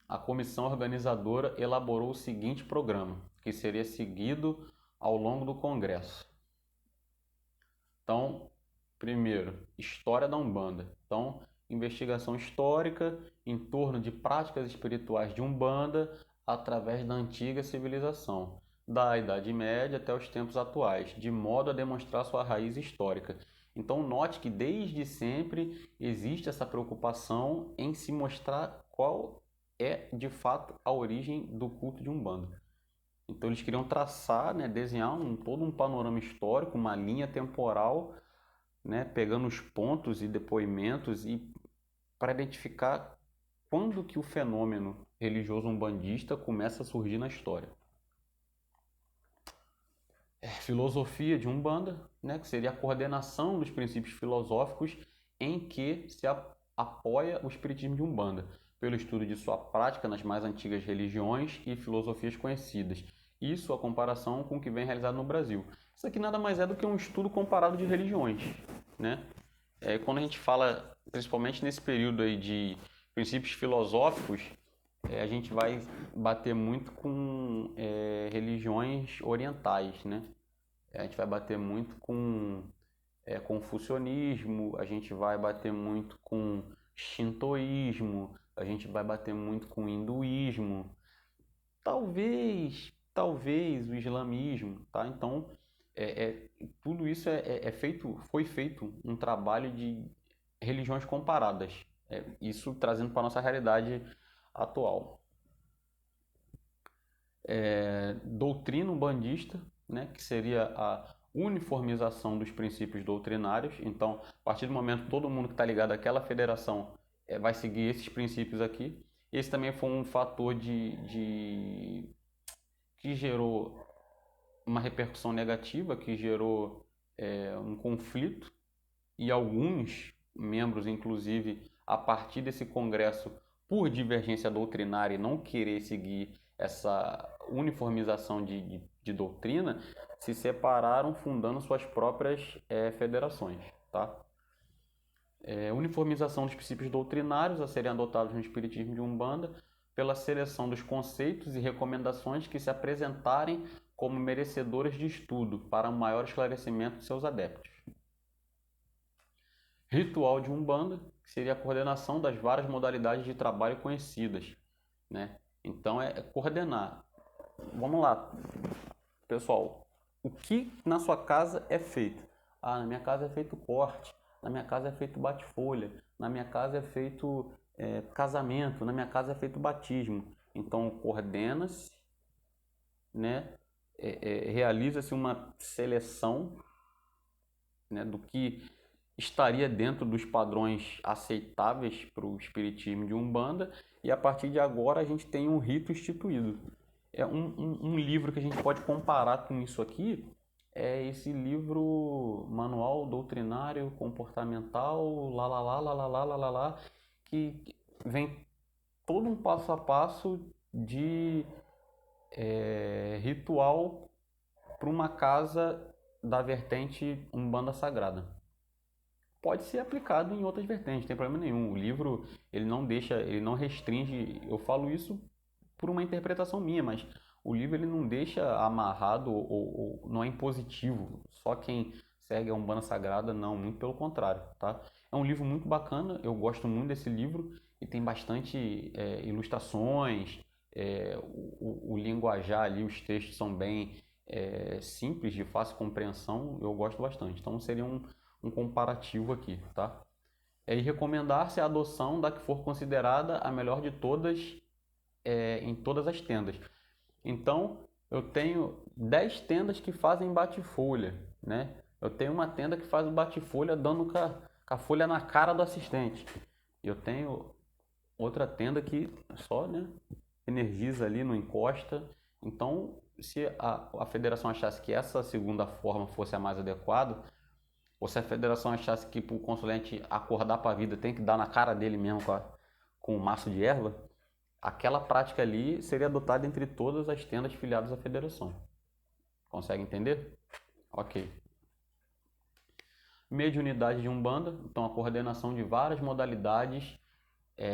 a comissão organizadora elaborou o seguinte programa, que seria seguido ao longo do Congresso. Então, primeiro, história da Umbanda. Então, investigação histórica em torno de práticas espirituais de Umbanda através da antiga civilização, da Idade Média até os tempos atuais, de modo a demonstrar sua raiz histórica. Então, note que desde sempre existe essa preocupação em se mostrar qual é de fato a origem do culto de Umbanda. Então eles queriam traçar, né, desenhar todo um panorama histórico, uma linha temporal, né, pegando os pontos e depoimentos e para identificar quando que o fenômeno religioso umbandista começa a surgir na história. Filosofia de Umbanda, né, que seria a coordenação dos princípios filosóficos em que se apoia o espiritismo de Umbanda, pelo estudo de sua prática nas mais antigas religiões e filosofias conhecidas. Isso a comparação com o que vem realizado no Brasil. Isso aqui nada mais é do que um estudo comparado de religiões, né? Quando a gente fala, principalmente nesse período aí de princípios filosóficos, a gente vai bater muito com religiões orientais, né? A gente vai bater muito com confucionismo, a gente vai bater muito com shintoísmo, a gente vai bater muito com hinduísmo, talvez o islamismo, tá? Então, tudo isso foi feito um trabalho de religiões comparadas, isso trazendo para a nossa realidade atual. Doutrina umbandista, né, que seria a uniformização dos princípios doutrinários. Então, a partir do momento que todo mundo que está ligado àquela federação vai seguir esses princípios aqui. Esse também foi um fator que gerou uma repercussão negativa, que gerou um conflito, e alguns membros, inclusive, a partir desse congresso, por divergência doutrinária e não querer seguir essa uniformização de doutrina, se separaram fundando suas próprias federações, tá? Uniformização dos princípios doutrinários a serem adotados no Espiritismo de Umbanda pela seleção dos conceitos e recomendações que se apresentarem como merecedoras de estudo para um maior esclarecimento de seus adeptos. Ritual de Umbanda, que seria a coordenação das várias modalidades de trabalho conhecidas, né? Então coordenar. Vamos lá, pessoal. O que na sua casa é feito? Na minha casa é feito corte, na minha casa é feito bate-folha, na minha casa é feito casamento, na minha casa é feito batismo. Então coordena-se, né? Realiza-se uma seleção, né, do que estaria dentro dos padrões aceitáveis para o espiritismo de Umbanda, e a partir de agora a gente tem um rito instituído. É um livro que a gente pode comparar com isso aqui, é esse livro Manual Doutrinário Comportamental, lá, lá, lá, lá, lá, lá, lá, lá, lá, que vem todo um passo a passo de ritual para uma casa da vertente Umbanda Sagrada. Pode ser aplicado em outras vertentes, não tem problema nenhum. O livro, ele não deixa, ele não restringe, eu falo isso por uma interpretação minha, mas o livro ele não deixa amarrado ou não é impositivo. Só quem segue a Umbanda Sagrada, não, muito pelo contrário, tá? É um livro muito bacana, eu gosto muito desse livro e tem bastante ilustrações, o linguajar ali, os textos são bem simples, de fácil compreensão, eu gosto bastante. Então seria um comparativo aqui, tá? E recomendar-se a adoção da que for considerada a melhor de todas em todas as tendas. Então, eu tenho 10 tendas que fazem bate-folha, né? Eu tenho uma tenda que faz o bate-folha dando com a folha na cara do assistente. Eu tenho outra tenda que só, né, energiza ali, não encosta. Então, se a federação achasse que essa segunda forma fosse a mais adequada, ou se a federação achasse que para o consulente acordar para a vida tem que dar na cara dele mesmo com o maço de erva, aquela prática ali seria adotada entre todas as tendas filiadas à federação. Consegue entender? Ok. Mediunidade de Umbanda, então a coordenação de várias modalidades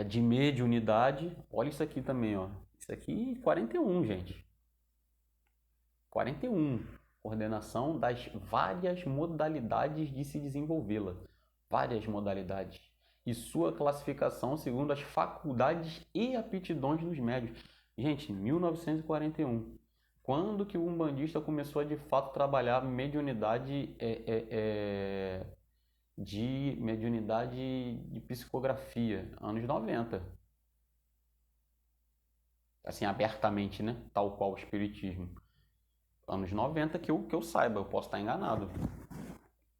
de mediunidade. Olha isso aqui também, ó. Isso aqui 41, gente. 41. Coordenação das várias modalidades de se desenvolvê-la. Várias modalidades. E sua classificação segundo as faculdades e aptidões dos médios. Gente, 1941. Quando que o umbandista começou a de fato trabalhar mediunidade de psicografia? Anos 90. Assim, abertamente, né? Tal qual o espiritismo. Anos 90 que eu saiba, eu posso estar enganado.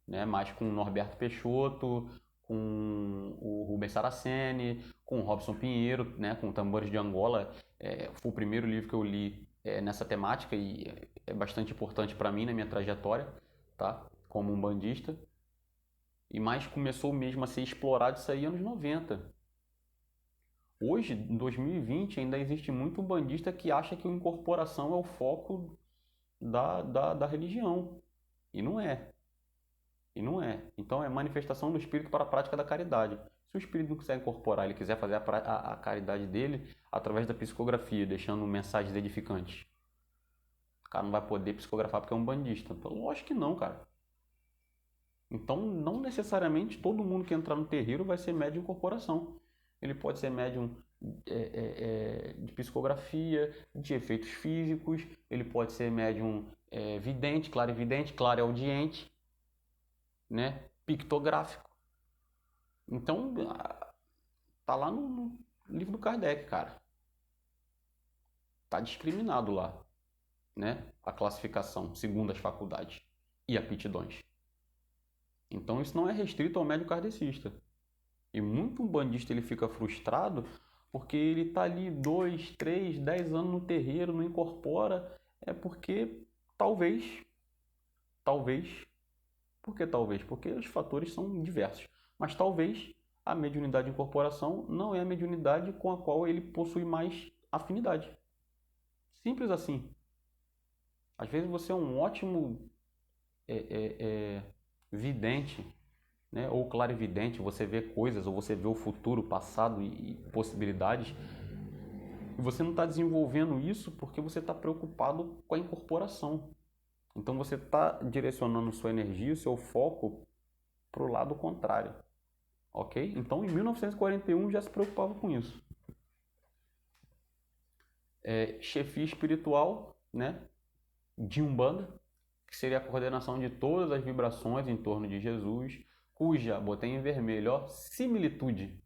Né? Mas com o Norberto Peixoto, com o Rubens Saraceni, com o Robson Pinheiro, né? Com Tambores de Angola. Foi o primeiro livro que eu li nessa temática e é bastante importante para mim na minha trajetória, tá? Como um bandista. E mais começou mesmo a ser explorado isso aí anos 90. Hoje, em 2020, ainda existe muito bandista que acha que a incorporação é o foco da religião. E não é. E não é. Então é manifestação do espírito para a prática da caridade. Se o espírito não quiser incorporar, ele quiser fazer a caridade dele através da psicografia, deixando mensagens edificantes. O cara não vai poder psicografar porque é um bandista. Então, lógico que não, cara. Então, não necessariamente todo mundo que entrar no terreiro vai ser médium de incorporação. Ele pode ser médium de psicografia, de efeitos físicos, ele pode ser médium vidente, clarividente, clareaudiente, né? Pictográfico. Então, tá lá no livro do Kardec, cara. Tá discriminado lá, né? A classificação segundo as faculdades e aptidões. Então, isso não é restrito ao médium kardecista. E muito umbandista ele fica frustrado porque ele tá ali 2, 3, 10 anos no terreiro, não incorpora, porque talvez, por que talvez? Porque os fatores são diversos, mas talvez a mediunidade de incorporação não é a mediunidade com a qual ele possui mais afinidade. Simples assim. Às vezes você é um ótimo vidente, né? Ou clarividente, você vê coisas, ou você vê o futuro, passado e possibilidades, e você não está desenvolvendo isso porque você está preocupado com a incorporação. Então você está direcionando sua energia, o seu foco para o lado contrário, ok? Então em 1941 já se preocupava com isso. Chefia espiritual, né? De Umbanda, que seria a coordenação de todas as vibrações em torno de Jesus, cuja, botei em vermelho, ó, similitude.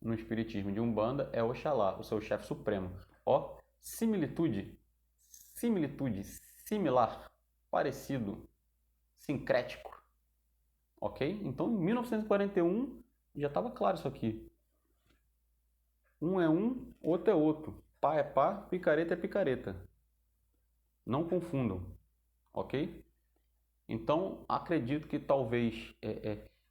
no espiritismo de Umbanda é Oxalá, o seu chefe supremo. Ó, similitude, similar, parecido, sincrético, ok? Então, em 1941 já estava claro isso aqui. Um é um, outro é outro. Pá é pá, picareta é picareta. Não confundam, ok? Então, acredito que talvez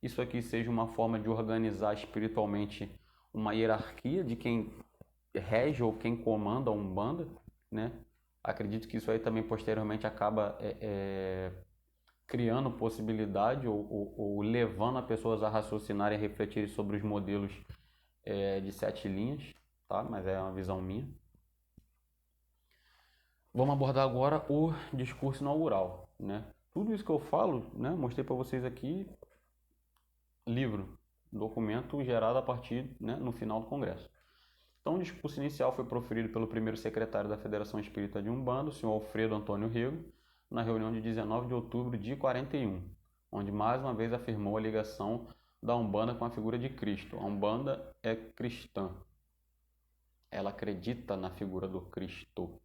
isso aqui seja uma forma de organizar espiritualmente uma hierarquia de quem rege ou quem comanda a Umbanda, né? Acredito que isso aí também posteriormente acaba criando possibilidade ou levando as pessoas a raciocinarem e refletirem sobre os modelos de 7 linhas, tá? Mas é uma visão minha. Vamos abordar agora o discurso inaugural, né? Tudo isso que eu falo, né? Mostrei para vocês aqui, livro, documento gerado a partir, né, no final do Congresso. Então, o discurso inicial foi proferido pelo primeiro secretário da Federação Espírita de Umbanda, o senhor Alfredo Antônio Rego, na reunião de 19 de outubro de 41, onde mais uma vez afirmou a ligação da Umbanda com a figura de Cristo. A Umbanda é cristã. Ela acredita na figura do Cristo.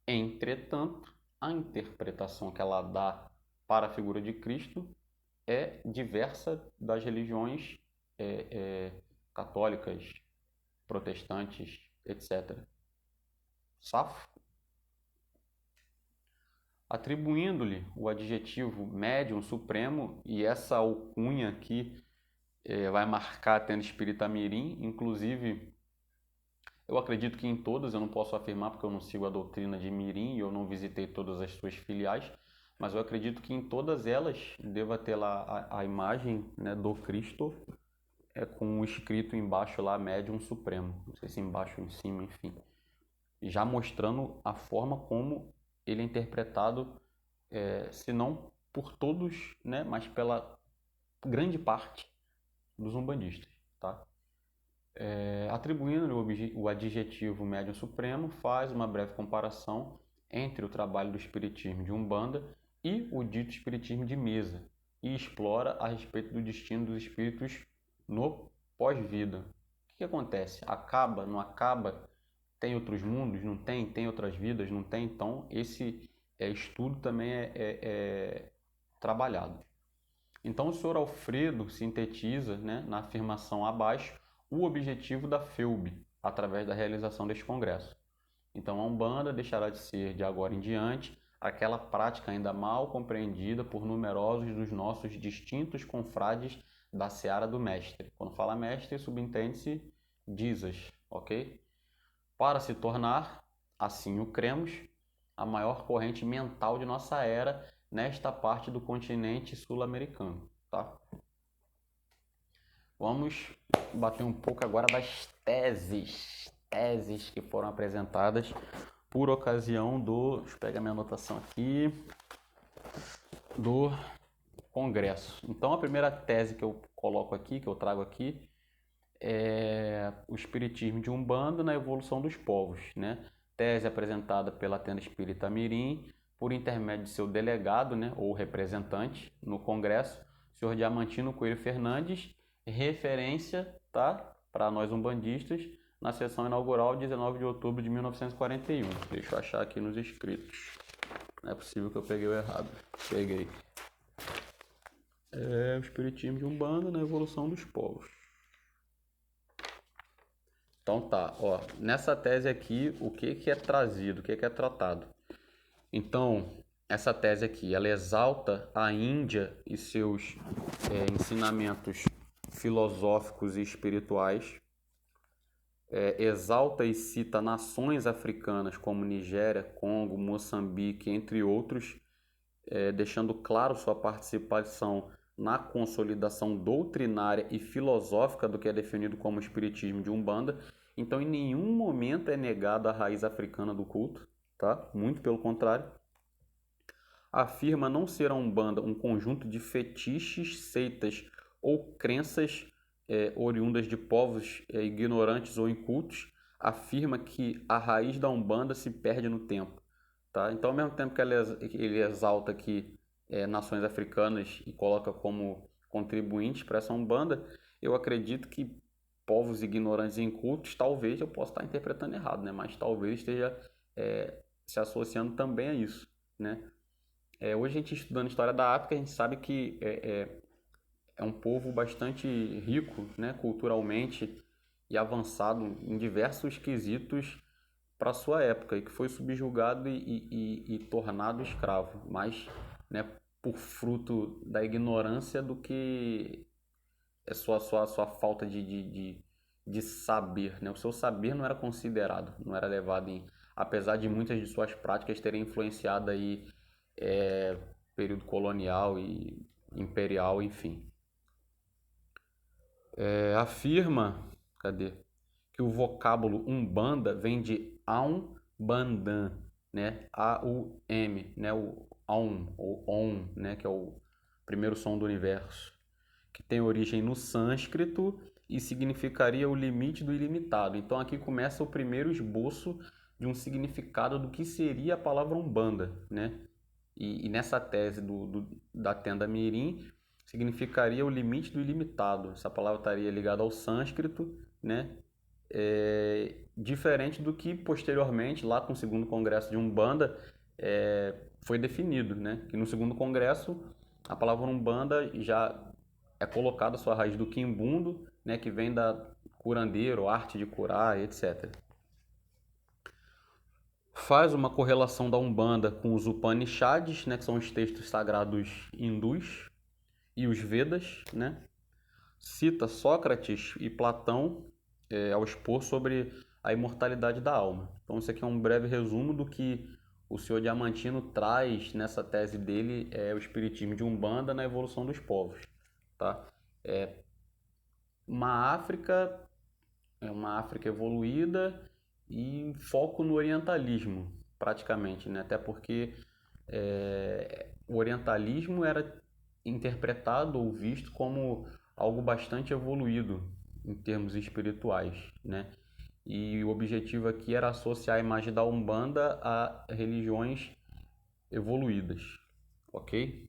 Entretanto, a interpretação que ela dá para a figura de Cristo é diversa das religiões católicas, protestantes, etc. Safo, atribuindo-lhe o adjetivo médium supremo, e essa alcunha aqui vai marcar a tenda espírita mirim, inclusive eu acredito que em todas, eu não posso afirmar porque eu não sigo a doutrina de mirim e eu não visitei todas as suas filiais, mas eu acredito que em todas elas deva ter lá a imagem, né, do Cristo, com o escrito embaixo lá, médium supremo, não sei se embaixo ou em cima, enfim, já mostrando a forma como ele é interpretado, se não por todos, né, mas pela grande parte dos umbandistas, tá? Atribuindo-lhe o adjetivo médium supremo, faz uma breve comparação entre o trabalho do espiritismo de Umbanda e o dito espiritismo de mesa, e explora a respeito do destino dos espíritos no pós-vida. O que acontece? Acaba, não acaba? Tem outros mundos? Não tem? Tem outras vidas? Não tem? Então, esse estudo também é trabalhado. Então, o senhor Alfredo sintetiza, né, na afirmação abaixo, o objetivo da FEUB, através da realização deste congresso. Então, a Umbanda deixará de ser, de agora em diante, aquela prática ainda mal compreendida por numerosos dos nossos distintos confrades da seara do mestre. Quando fala mestre, subentende-se dizas, ok? Para se tornar, assim o cremos, a maior corrente mental de nossa era nesta parte do continente sul-americano, tá? Vamos bater um pouco agora das teses que foram apresentadas por ocasião do, deixa eu pegar minha anotação aqui, do Congresso. Então, a primeira tese que eu coloco aqui, que eu trago aqui, é o espiritismo de Umbanda na evolução dos povos, né? Tese apresentada pela Tenda Espírita Mirim, por intermédio de seu delegado, né, ou representante no Congresso, senhor Diamantino Coelho Fernandes, referência, tá, para nós umbandistas, na sessão inaugural 19 de outubro de 1941. Deixa eu achar aqui nos escritos. Não é possível que eu peguei o errado. Peguei. O espiritismo de Umbanda na evolução dos povos. Então tá, ó, nessa tese aqui, o que é trazido, o que é tratado? Então, essa tese aqui, ela exalta a Índia e seus ensinamentos filosóficos e espirituais, exalta e cita nações africanas como Nigéria, Congo, Moçambique, entre outros, deixando claro sua participação na consolidação doutrinária e filosófica do que é definido como espiritismo de Umbanda. Então, em nenhum momento é negada a raiz africana do culto, tá? Muito pelo contrário. Afirma não ser a Umbanda um conjunto de fetiches, seitas ou crenças oriundas de povos ignorantes ou incultos. Afirma que a raiz da Umbanda se perde no tempo. Tá? Então, ao mesmo tempo que ele exalta aqui nações africanas e coloca como contribuintes para essa Umbanda, eu acredito que povos ignorantes e incultos, talvez eu possa estar interpretando errado, né? Mas talvez esteja se associando também a isso, né? Hoje a gente estudando história da África, a gente sabe que é um povo bastante rico, né, culturalmente e avançado em diversos quesitos para sua época e que foi subjugado e tornado escravo, mas, né, por fruto da ignorância do que é sua falta de saber, né? O seu saber não era considerado, não era levado em, apesar de muitas de suas práticas terem influenciado aí período colonial e imperial, enfim. Afirma, cadê? Que o vocábulo Umbanda vem de Aum Bandan, né? A-U-M, né? O Aum, ou Om, né? Que é o primeiro som do universo, que tem origem no sânscrito e significaria o limite do ilimitado. Então aqui começa o primeiro esboço de um significado do que seria a palavra Umbanda, né? E nessa tese da tenda Mirim, significaria o limite do ilimitado. Essa palavra estaria ligada ao sânscrito, né? Diferente do que posteriormente, lá com o segundo congresso de Umbanda, foi definido, né? Que no segundo congresso, a palavra Umbanda já é colocada a sua raiz do quimbundo, né? Que vem da curandeiro, arte de curar, etc. Faz uma correlação da Umbanda com os Upanishads, né, que são os textos sagrados hindus, e os Vedas, né? Cita Sócrates e Platão ao expor sobre a imortalidade da alma. Então, isso aqui é um breve resumo do que o senhor Diamantino traz nessa tese dele, o espiritismo de Umbanda na evolução dos povos. Tá? Uma África, uma África evoluída e foco no orientalismo, praticamente, né? Até porque o orientalismo era interpretado ou visto como algo bastante evoluído em termos espirituais, né? E o objetivo aqui era associar a imagem da Umbanda a religiões evoluídas, ok?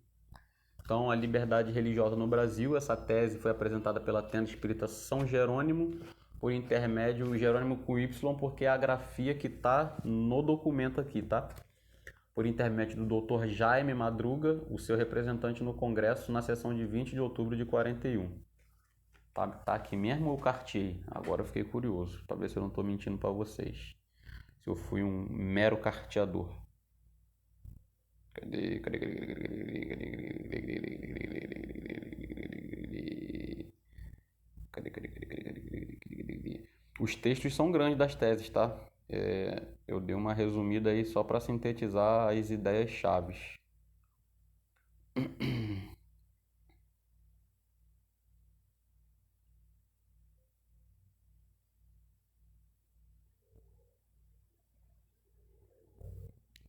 Então, a liberdade religiosa no Brasil, essa tese foi apresentada pela Tenda Espírita São Jerônimo, por intermédio Jerônimo com Y, porque é a grafia que está no documento aqui, tá? Por intermédio do Dr. Jaime Madruga, o seu representante no Congresso, na sessão de 20 de outubro de 41. Tá aqui mesmo ou carteei? Agora eu fiquei curioso, para ver se eu não estou mentindo para vocês. Se eu fui um mero carteador. Cadê? Os textos são grandes das teses, tá? Eu dei uma resumida aí só para sintetizar as ideias chaves.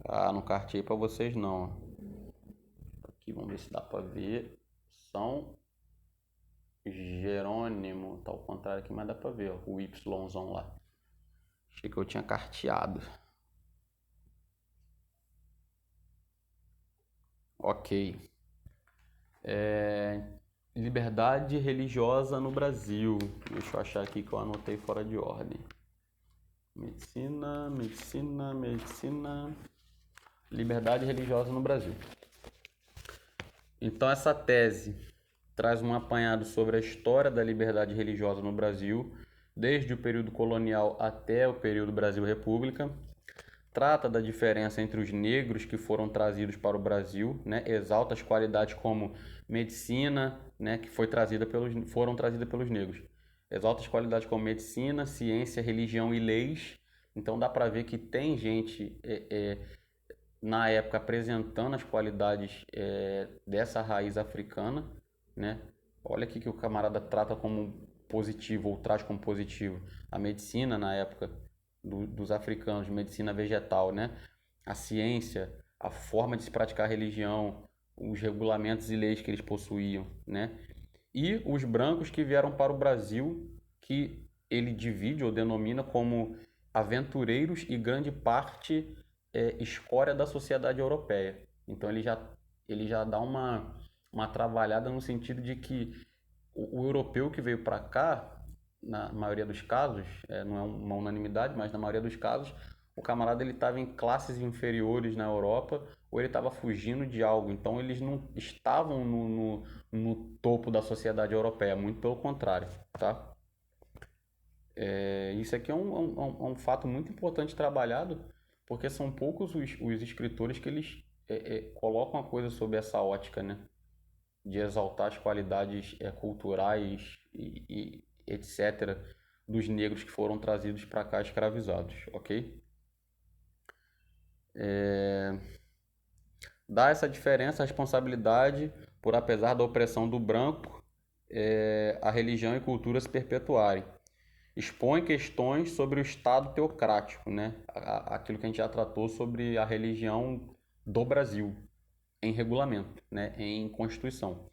Ah, não carteei para vocês não. Aqui, vamos ver se dá para ver. São Jerônimo, tá ao contrário aqui, mas dá para ver, ó, o Yzão lá. Achei que eu tinha carteado. Ok. Liberdade religiosa no Brasil. Deixa eu achar aqui que eu anotei fora de ordem. Medicina. Liberdade religiosa no Brasil. Então, essa tese traz um apanhado sobre a história da liberdade religiosa no Brasil, desde o período colonial até o período Brasil-República. Trata da diferença entre os negros que foram trazidos para o Brasil, né? Exalta as qualidades como medicina, né? Que foram trazidas pelos negros. Exalta as qualidades como medicina, ciência, religião e leis. Então dá para ver que tem gente na época apresentando as qualidades dessa raiz africana, né? Olha aqui que o camarada trata como positivo ou traz como positivo a medicina na época dos africanos, medicina vegetal, né? A ciência, a forma de se praticar a religião, os regulamentos e leis que eles possuíam, né? E os brancos que vieram para o Brasil, que ele divide ou denomina como aventureiros e grande parte escória da sociedade europeia. Então ele já dá uma trabalhada no sentido de que o europeu que veio para cá na maioria dos casos, não é uma unanimidade, mas na maioria dos casos, o camarada ele estava em classes inferiores na Europa ou ele estava fugindo de algo. Então eles não estavam no topo da sociedade europeia, muito pelo contrário, tá? Isso aqui é um fato muito importante trabalhado, porque são poucos os escritores que eles colocam a coisa sob essa ótica, né? De exaltar as qualidades culturais e etc. dos negros que foram trazidos para cá escravizados, ok? Dá essa diferença, a responsabilidade por, apesar da opressão do branco, a religião e cultura se perpetuarem. Expõe questões sobre o Estado teocrático, né? Aquilo que a gente já tratou sobre a religião do Brasil, em regulamento, né? Em Constituição.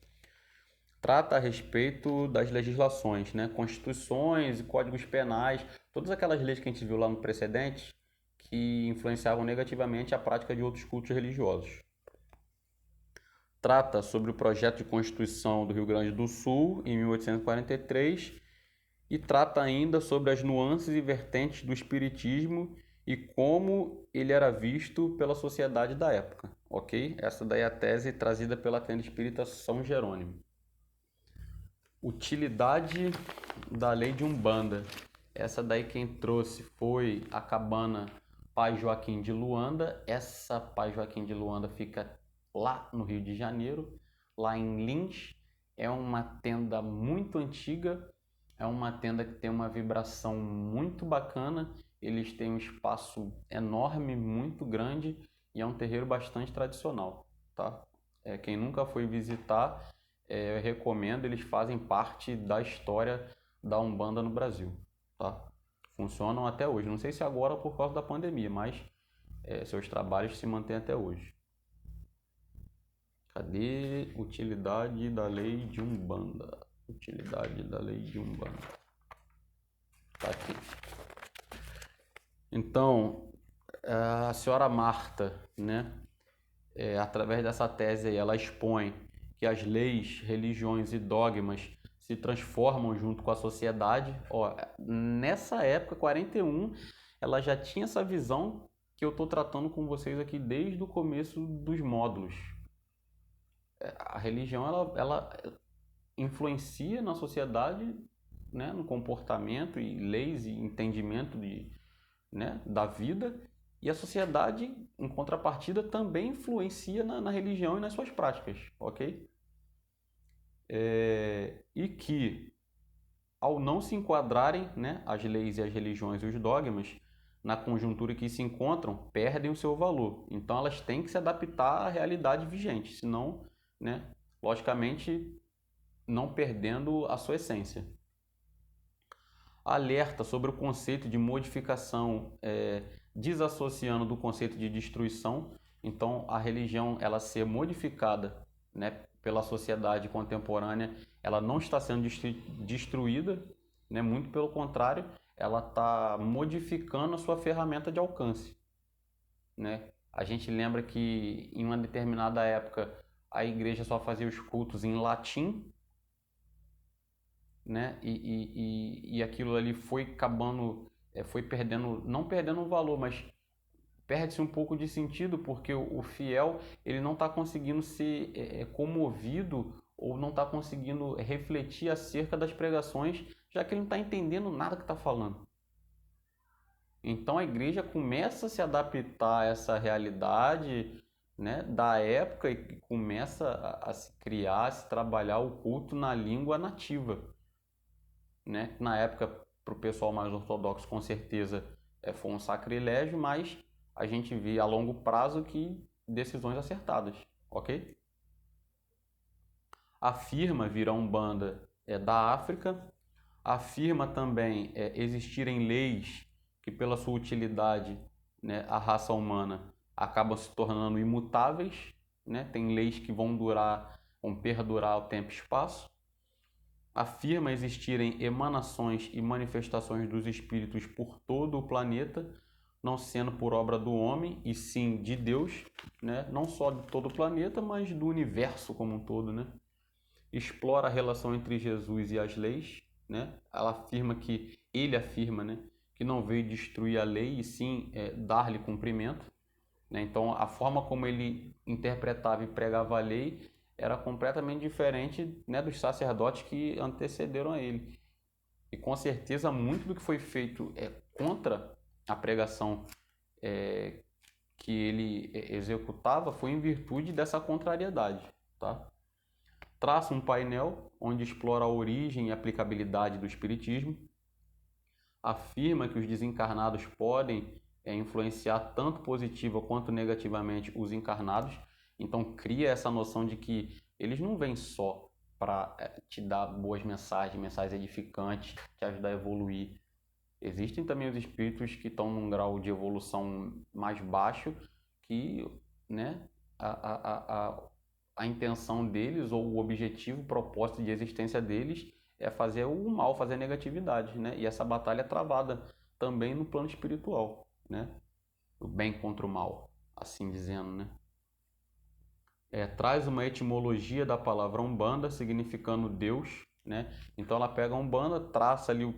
Trata a respeito das legislações, né? Constituições e códigos penais, todas aquelas leis que a gente viu lá no precedente que influenciavam negativamente a prática de outros cultos religiosos. Trata sobre o projeto de Constituição do Rio Grande do Sul, em 1843, e trata ainda sobre as nuances e vertentes do espiritismo e como ele era visto pela sociedade da época, ok? Essa daí é a tese trazida pela tenda espírita São Jerônimo. Utilidade da lei de Umbanda. Essa daí quem trouxe foi a cabana Pai Joaquim de Luanda. Essa Pai Joaquim de Luanda fica lá no Rio de Janeiro, lá em Lins. É uma tenda muito antiga, é uma tenda que tem uma vibração muito bacana. Eles têm um espaço enorme, muito grande, e é um terreiro bastante tradicional, tá? Quem nunca foi visitar, eu recomendo. Eles fazem parte da história da Umbanda no Brasil, tá? Funcionam até hoje. Não sei se agora por causa da pandemia, mas seus trabalhos se mantêm até hoje. Cadê utilidade da lei de Umbanda? Utilidade da lei de Umbanda. Tá aqui. Então, a senhora Marta, né? Através dessa tese aí, ela expõe que as leis, religiões e dogmas se transformam junto com a sociedade. Ó, nessa época, 41, ela já tinha essa visão que eu estou tratando com vocês aqui desde o começo dos módulos. A religião, ela influencia na sociedade, né, no comportamento e leis e entendimento da vida, e a sociedade, em contrapartida, também influencia na religião e nas suas práticas, ok? E que, ao não se enquadrarem, né, as leis e as religiões e os dogmas na conjuntura que se encontram, perdem o seu valor. Então, elas têm que se adaptar à realidade vigente, senão, né, logicamente, não perdendo a sua essência. Alerta sobre o conceito de modificação, desassociando do conceito de destruição. Então, a religião, ela ser modificada, né, pela sociedade contemporânea, ela não está sendo destruída, né, muito pelo contrário, ela está modificando a sua ferramenta de alcance, né? A gente lembra que em uma determinada época a igreja só fazia os cultos em latim, né? E aquilo ali foi acabando, foi perdendo, não perdendo o valor, mas perde-se um pouco de sentido, porque o fiel ele não está conseguindo ser comovido ou não está conseguindo refletir acerca das pregações, já que ele não está entendendo nada que está falando. Então a igreja começa a se adaptar a essa realidade, né, da época, e começa a se criar, a se trabalhar o culto na língua nativa, né? Na época, para o pessoal mais ortodoxo, com certeza foi um sacrilégio, mas a gente vê a longo prazo que decisões acertadas, ok? Afirma vir a Umbanda da África, afirma também existirem leis que, pela sua utilidade, né, a raça humana acabam se tornando imutáveis, né? Tem leis que vão perdurar o tempo e espaço. Afirma existirem emanações e manifestações dos espíritos por todo o planeta, não sendo por obra do homem, e sim de Deus, né? Não só de todo o planeta, mas do universo como um todo, né? Explora a relação entre Jesus e as leis, né? Ele afirma, né, que não veio destruir a lei e sim dar-lhe cumprimento, né? Então, a forma como ele interpretava e pregava a lei era completamente diferente, né, dos sacerdotes que antecederam a ele. E com certeza muito do que foi feito contra a pregação que ele executava foi em virtude dessa contrariedade, tá? Traça um painel onde explora a origem e aplicabilidade do espiritismo, afirma que os desencarnados podem influenciar tanto positiva quanto negativamente os encarnados, então cria essa noção de que eles não vêm só para te dar boas mensagens, mensagens edificantes, te ajudar a evoluir. Existem também os espíritos que estão num grau de evolução mais baixo, que, né, a, a, a, a intenção deles ou o objetivo, o propósito de existência deles é fazer o mal, fazer a negatividade, né? E essa batalha é travada também no plano espiritual, né? O bem contra o mal, assim dizendo, né? Traz uma etimologia da palavra Umbanda, significando Deus, né? Então ela pega a Umbanda, traça ali o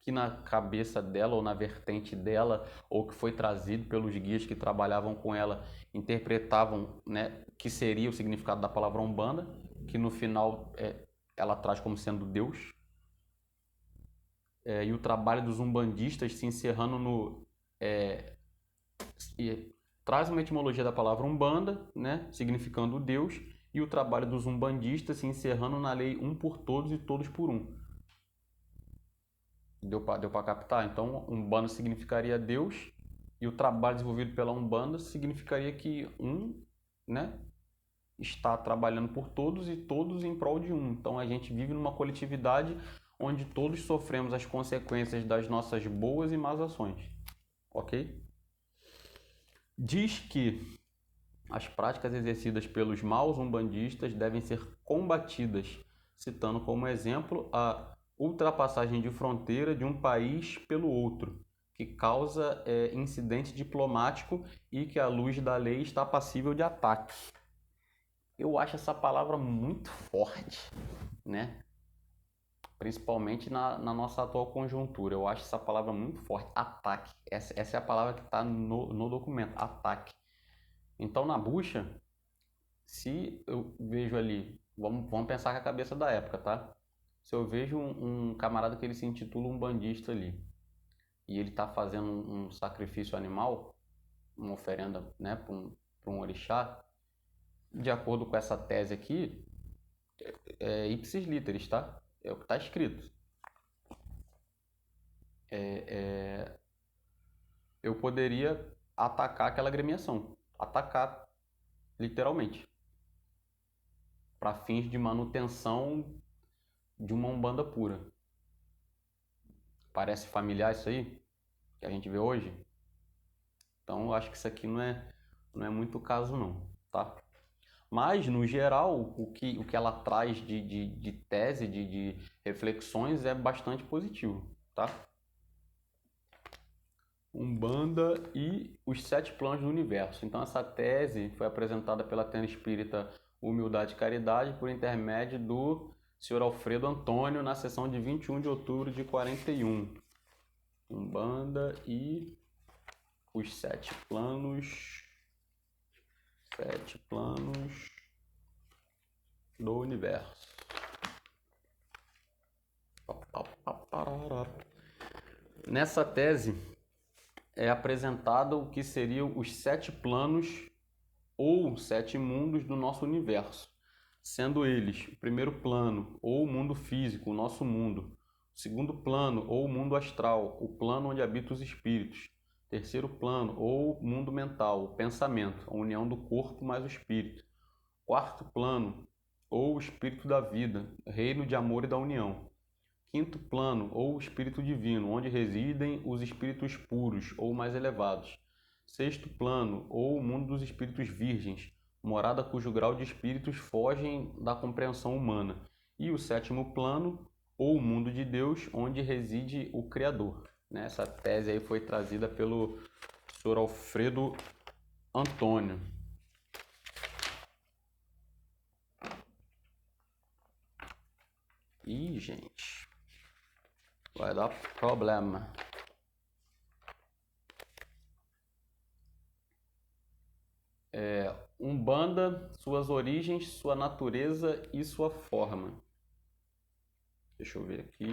que na cabeça dela ou na vertente dela, ou que foi trazido pelos guias que trabalhavam com ela, interpretavam, né, que seria o significado da palavra Umbanda, que no final ela traz como sendo Deus. E o trabalho dos umbandistas se encerrando no traz uma etimologia da palavra Umbanda, né, significando Deus, e o trabalho dos umbandistas se encerrando na lei um por todos e todos por um. Deu para captar? Então, Umbanda significaria Deus, e o trabalho desenvolvido pela Umbanda significaria que né, está trabalhando por todos e todos em prol de um. Então, a gente vive numa coletividade onde todos sofremos as consequências das nossas boas e más ações. Ok? Diz que as práticas exercidas pelos maus umbandistas devem ser combatidas, citando como exemplo a ultrapassagem de fronteira de um país pelo outro, que causa incidente diplomático e que, à luz da lei, está passível de ataque. Eu acho essa palavra muito forte, né? Principalmente na nossa atual conjuntura. Eu acho essa palavra muito forte, ataque. Essa é a palavra que está no documento, ataque. Então, na bucha, se eu vejo ali, vamos pensar com a cabeça da época, tá? Se eu vejo um camarada que ele se intitula um bandista ali, e ele está fazendo um sacrifício animal, uma oferenda, né, para um orixá, de acordo com essa tese aqui, ipsis literis, tá? É o que está escrito. Eu poderia atacar aquela agremiação, atacar literalmente, para fins de manutenção de uma umbanda pura. Parece familiar isso aí que a gente vê hoje? Então eu acho que isso aqui não é muito o caso não, tá? Mas, no geral, o que ela traz de tese, de reflexões é bastante positivo, tá? Umbanda e os 7 planos do universo. Então essa tese foi apresentada pela Tenda Espírita Humildade e Caridade por intermédio do Sr. Alfredo Antônio na sessão de 21 de outubro de 41. Umbanda e os 7 planos do universo. Nessa tese é apresentado o que seriam os 7 planos ou 7 mundos do nosso universo, sendo eles o primeiro plano, ou o mundo físico, o nosso mundo; o segundo plano, ou o mundo astral, o plano onde habitam os espíritos; terceiro plano, ou mundo mental, o pensamento, a união do corpo mais o espírito; quarto plano, ou o espírito da vida, reino de amor e da união; quinto plano, ou o espírito divino, onde residem os espíritos puros ou mais elevados; sexto plano, ou o mundo dos espíritos virgens, morada cujo grau de espíritos fogem da compreensão humana; e o sétimo plano, ou o mundo de Deus, onde reside o Criador. Essa tese aí foi trazida pelo Sr. Alfredo Antônio. Ih, gente. Vai dar problema. Umbanda, suas origens, sua natureza e sua forma. Deixa eu ver aqui.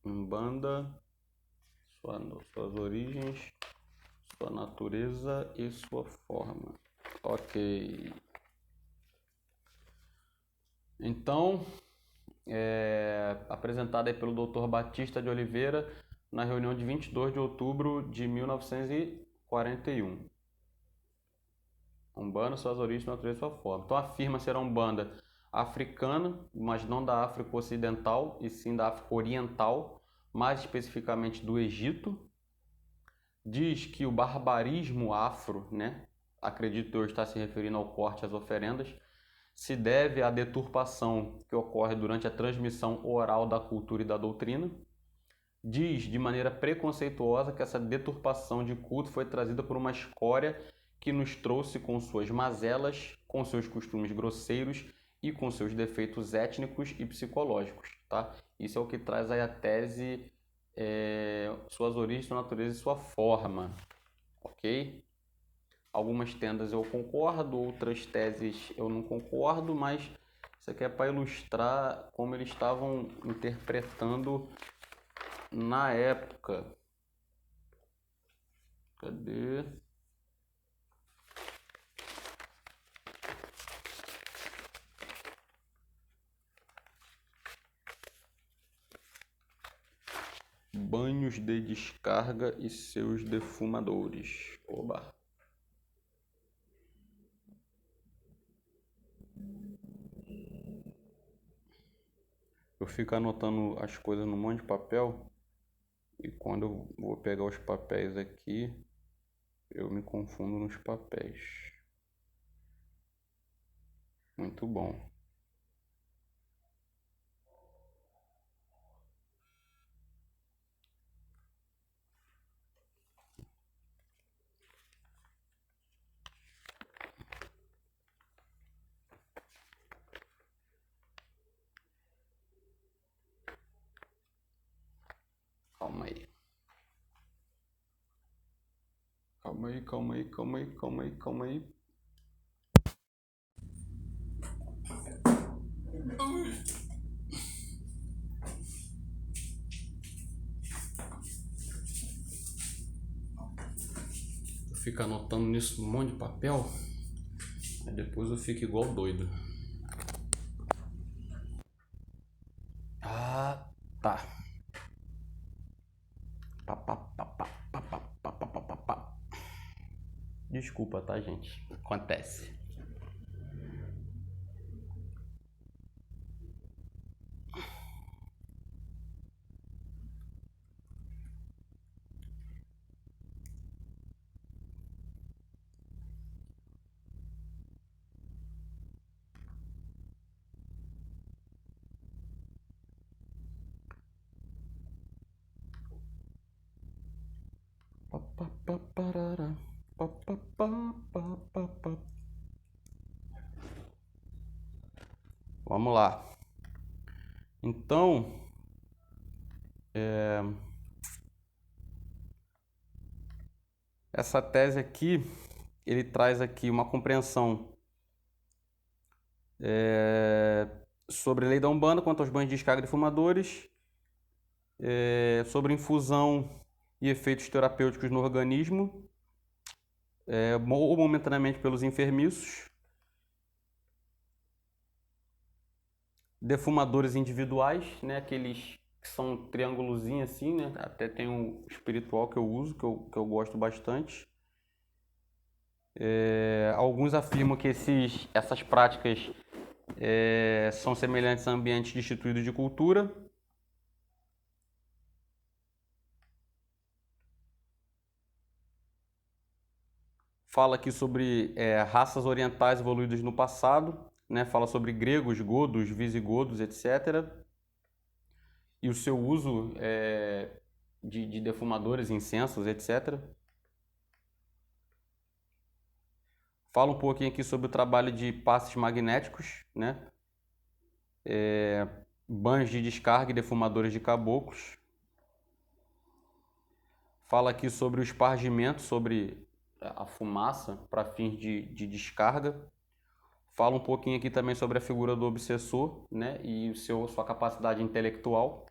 Umbanda, suas origens, sua natureza e sua forma. Ok. Então, apresentada aí pelo Dr. Batista de Oliveira na reunião de 22 de outubro de 1941. Umbanda, suas origens, sua natureza e sua forma. Então afirma ser a Umbanda africana, mas não da África Ocidental, e sim da África Oriental, mais especificamente do Egito. Diz que o barbarismo afro, né, acredito eu estar se referindo ao corte às oferendas, se deve à deturpação que ocorre durante a transmissão oral da cultura e da doutrina. Diz de maneira preconceituosa que essa deturpação de culto foi trazida por uma escória que nos trouxe com suas mazelas, com seus costumes grosseiros e com seus defeitos étnicos e psicológicos, tá? Isso é o que traz aí a tese, suas origens, sua natureza e sua forma, ok? Algumas tendas eu concordo, outras teses eu não concordo, mas isso aqui é para ilustrar como eles estavam interpretando na época. Cadê? Banhos de descarga e seus defumadores. Oba! Eu fico anotando as coisas num monte de papel e quando eu vou pegar os papéis aqui, eu me confundo nos papéis. Muito bom. Calma aí. Calma aí, calma aí, calma aí, calma aí, calma aí. Eu fico anotando nisso um monte de papel, aí depois eu fico igual doido. Ah, tá. Desculpa, tá, gente? Acontece. Vamos lá. Então, essa tese aqui, ele traz aqui uma compreensão sobre a lei da Umbanda quanto aos banhos de descarga de fumadores, sobre infusão e efeitos terapêuticos no organismo, ou momentaneamente pelos enfermiços, defumadores individuais, né, aqueles que são triângulozinhos assim, né, até tem um espiritual que eu uso, que eu gosto bastante. Alguns afirmam que essas práticas são semelhantes a ambientes destituídos de cultura. Fala aqui sobre raças orientais evoluídas no passado, né? Fala sobre gregos, godos, visigodos, etc. E o seu uso de defumadores, incensos, etc. Fala um pouquinho aqui sobre o trabalho de passes magnéticos, né? Banhos de descarga e defumadores de caboclos. Fala aqui sobre o espargimento, sobre a fumaça para fins de descarga. Fala um pouquinho aqui também sobre a figura do obsessor, né? E sua capacidade intelectual.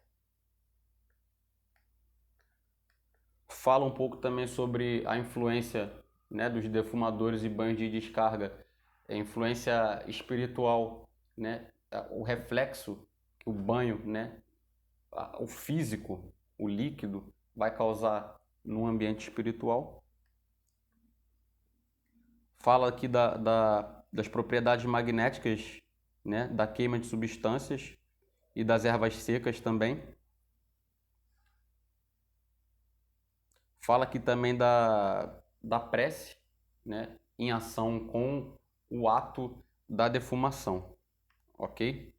Fala um pouco também sobre a influência, né, dos defumadores e banhos de descarga, a influência espiritual, né? O reflexo que o banho, né, o físico, o líquido, vai causar no ambiente espiritual. Fala aqui das propriedades magnéticas, né, da queima de substâncias e das ervas secas também. Fala aqui também da prece, né, em ação com o ato da defumação, ok?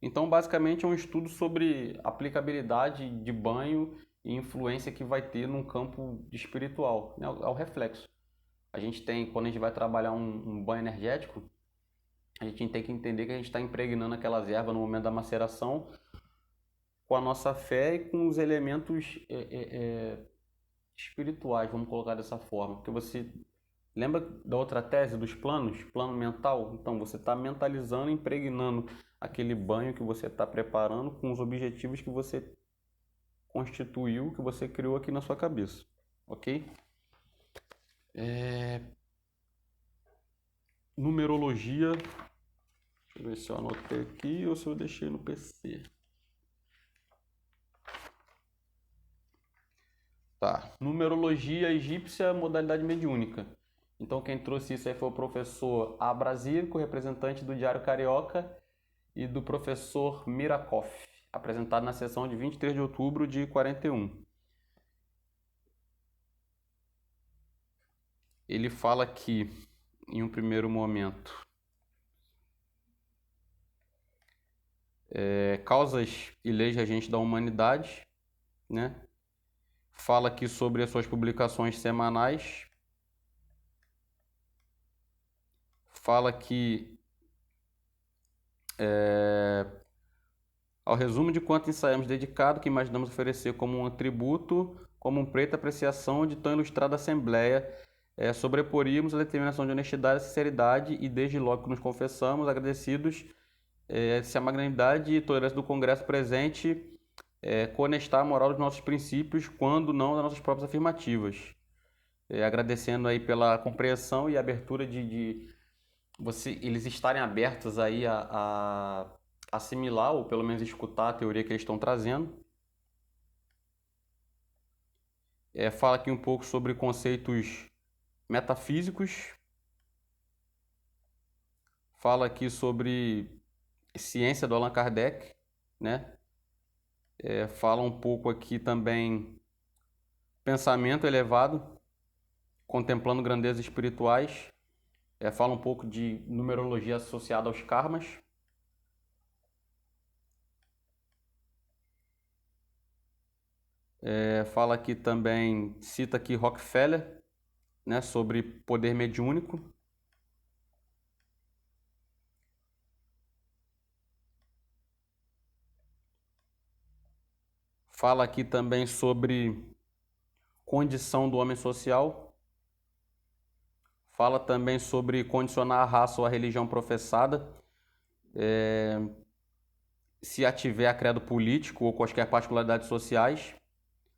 Então, basicamente, é um estudo sobre aplicabilidade de banho e influência que vai ter num campo espiritual, né? É o reflexo. A gente tem, quando a gente vai trabalhar um banho energético, a gente tem que entender que a gente está impregnando aquelas ervas no momento da maceração com a nossa fé e com os elementos espirituais, vamos colocar dessa forma. Porque você lembra da outra tese dos planos, plano mental? Então você está mentalizando, impregnando aquele banho que você está preparando com os objetivos que você constituiu, que você criou aqui na sua cabeça, ok? Numerologia, deixa eu ver se eu anotei aqui ou se eu deixei no PC. Tá, numerologia egípcia, modalidade mediúnica. Então quem trouxe isso aí foi o professor Abrasílico, representante do Diário Carioca, e do professor Mirakoff, apresentado na sessão de 23 de outubro de 41. Ele fala aqui, em um primeiro momento, causas e leis regentes da humanidade, né? Fala aqui sobre as suas publicações semanais. Fala aqui ao resumo de quanto ensaiamos dedicado, que imaginamos oferecer como um tributo, como um preto apreciação de tão ilustrada assembleia, sobreporíamos a determinação de honestidade e sinceridade e desde logo que nos confessamos agradecidos se a magnanimidade e tolerância do Congresso presente conestar a moral dos nossos princípios, quando não das nossas próprias afirmativas. Agradecendo aí pela compreensão e abertura de eles estarem abertos aí a assimilar ou pelo menos escutar a teoria que eles estão trazendo. Fala aqui um pouco sobre conceitos metafísicos. Fala aqui sobre ciência do Allan Kardec, né? Fala um pouco aqui também pensamento elevado, contemplando grandezas espirituais. Fala um pouco de numerologia associada aos karmas. Fala aqui também, cita aqui Rockefeller, né, sobre poder mediúnico. Fala aqui também sobre condição do homem social. Fala também sobre condicionar a raça ou a religião professada, se ativer a credo político ou quaisquer particularidades sociais.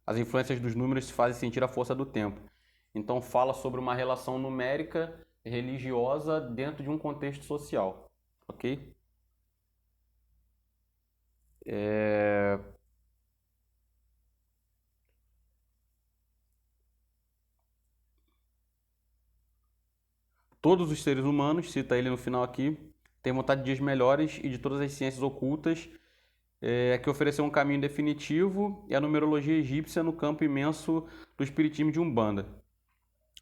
As influências dos números se fazem sentir a força do tempo. Então fala sobre uma relação numérica religiosa dentro de um contexto social, ok? Todos os seres humanos, cita ele no final aqui, têm vontade de dias melhores e de todas as ciências ocultas que ofereceu um caminho definitivo e a numerologia egípcia no campo imenso do espiritismo de Umbanda.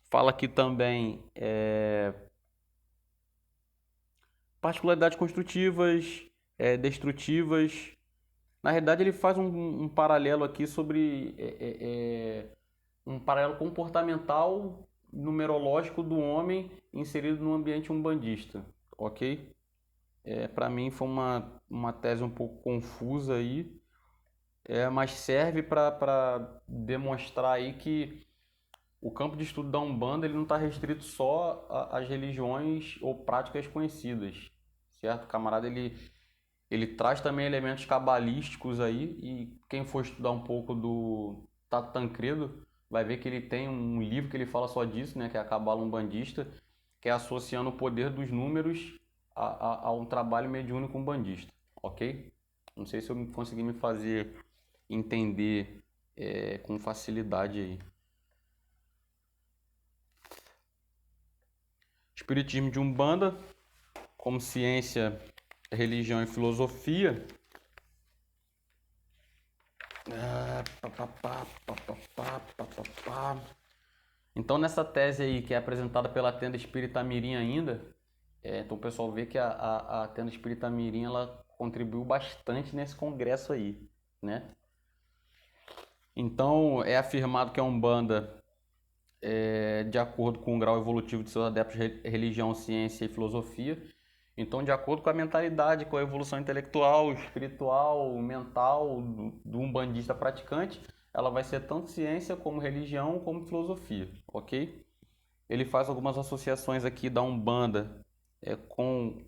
Fala aqui também particularidades construtivas, destrutivas. Na realidade, ele faz um paralelo aqui sobre um paralelo comportamental numerológico do homem inserido no ambiente umbandista, ok? Para mim foi uma tese um pouco confusa aí, mas serve para demonstrar aí que o campo de estudo da Umbanda ele não está restrito só às religiões ou práticas conhecidas, certo? O camarada ele traz também elementos cabalísticos aí, e quem for estudar um pouco do Tato Tancredo vai ver que ele tem um livro que ele fala só disso, né, que é a Cabala Umbandista, que é associando o poder dos números a um trabalho mediúnico umbandista, ok? Não sei se eu consegui me fazer entender com facilidade aí. Espiritismo de Umbanda, como ciência, religião e filosofia. Então, nessa tese aí, que é apresentada pela Tenda Espírita Mirim ainda, então o pessoal vê que a Tenda Espírita Mirim ela contribuiu bastante nesse congresso aí, né? Então, é afirmado que a Umbanda, de acordo com o grau evolutivo de seus adeptos de religião, ciência e filosofia, então, de acordo com a mentalidade, com a evolução intelectual, espiritual, mental do umbandista praticante, ela vai ser tanto ciência como religião como filosofia, ok? Ele faz algumas associações aqui da Umbanda com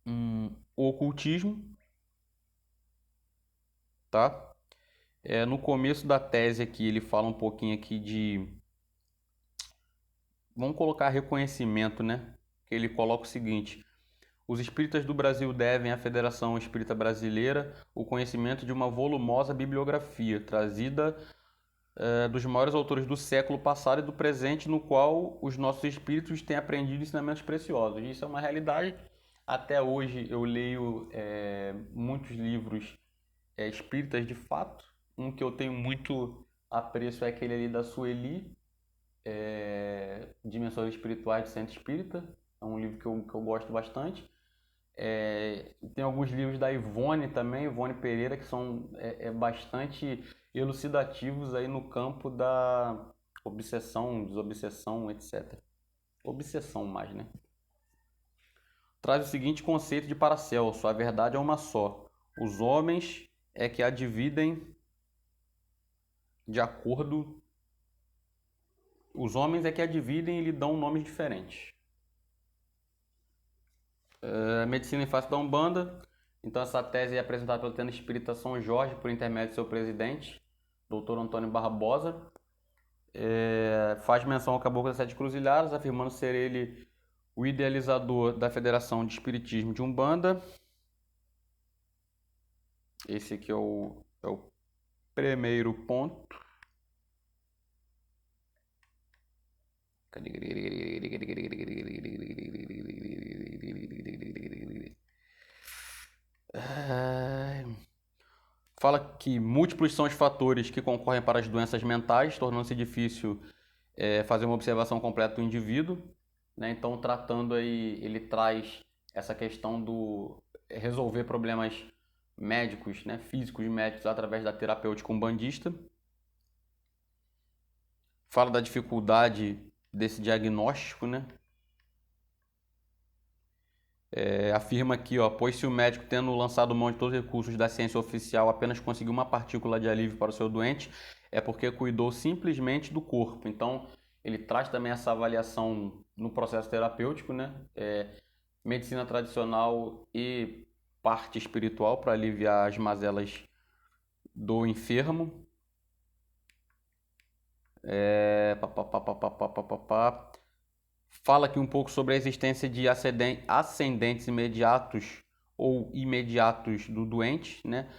o ocultismo, tá? No começo da tese aqui, ele fala um pouquinho aqui de... Vamos colocar reconhecimento, né? Ele coloca o seguinte: os espíritas do Brasil devem à Federação Espírita Brasileira o conhecimento de uma volumosa bibliografia, trazida dos maiores autores do século passado e do presente, no qual os nossos espíritos têm aprendido ensinamentos preciosos. Isso é uma realidade. Até hoje eu leio muitos livros espíritas de fato. Um que eu tenho muito apreço é aquele ali da Sueli, Dimensões Espirituais do Centro Espírita. É um livro que eu gosto bastante. Tem alguns livros da Ivone também, Ivone Pereira, que são bastante elucidativos aí no campo da obsessão, desobsessão, etc. Obsessão mais, né? Traz o seguinte conceito de Paracelso: a verdade é uma só. Os homens é que a dividem de acordo... Os homens é que a dividem e lhe dão nomes diferentes. Medicina em face da Umbanda. Então, essa tese é apresentada pelo Tenda Espírita São Jorge, por intermédio de seu presidente, Dr. Antônio Barbosa. Faz menção ao Caboclo das Sete Cruzilhadas, afirmando ser ele o idealizador da Federação de Espiritismo de Umbanda. Esse aqui é o primeiro ponto. Fala que múltiplos são os fatores que concorrem para as doenças mentais, tornando-se difícil fazer uma observação completa do indivíduo, né? Então, tratando aí, ele traz essa questão do resolver problemas médicos, né? Físicos médicos através da terapêutica umbandista. Fala da dificuldade desse diagnóstico, né? Afirma aqui, ó, pois se o médico, tendo lançado mão de todos os recursos da ciência oficial, apenas conseguiu uma partícula de alívio para o seu doente, é porque cuidou simplesmente do corpo. Então, ele traz também essa avaliação no processo terapêutico, né? Medicina tradicional e parte espiritual para aliviar as mazelas do enfermo. Fala aqui um pouco sobre a existência de ascendentes imediatos ou imediatos do doente, né?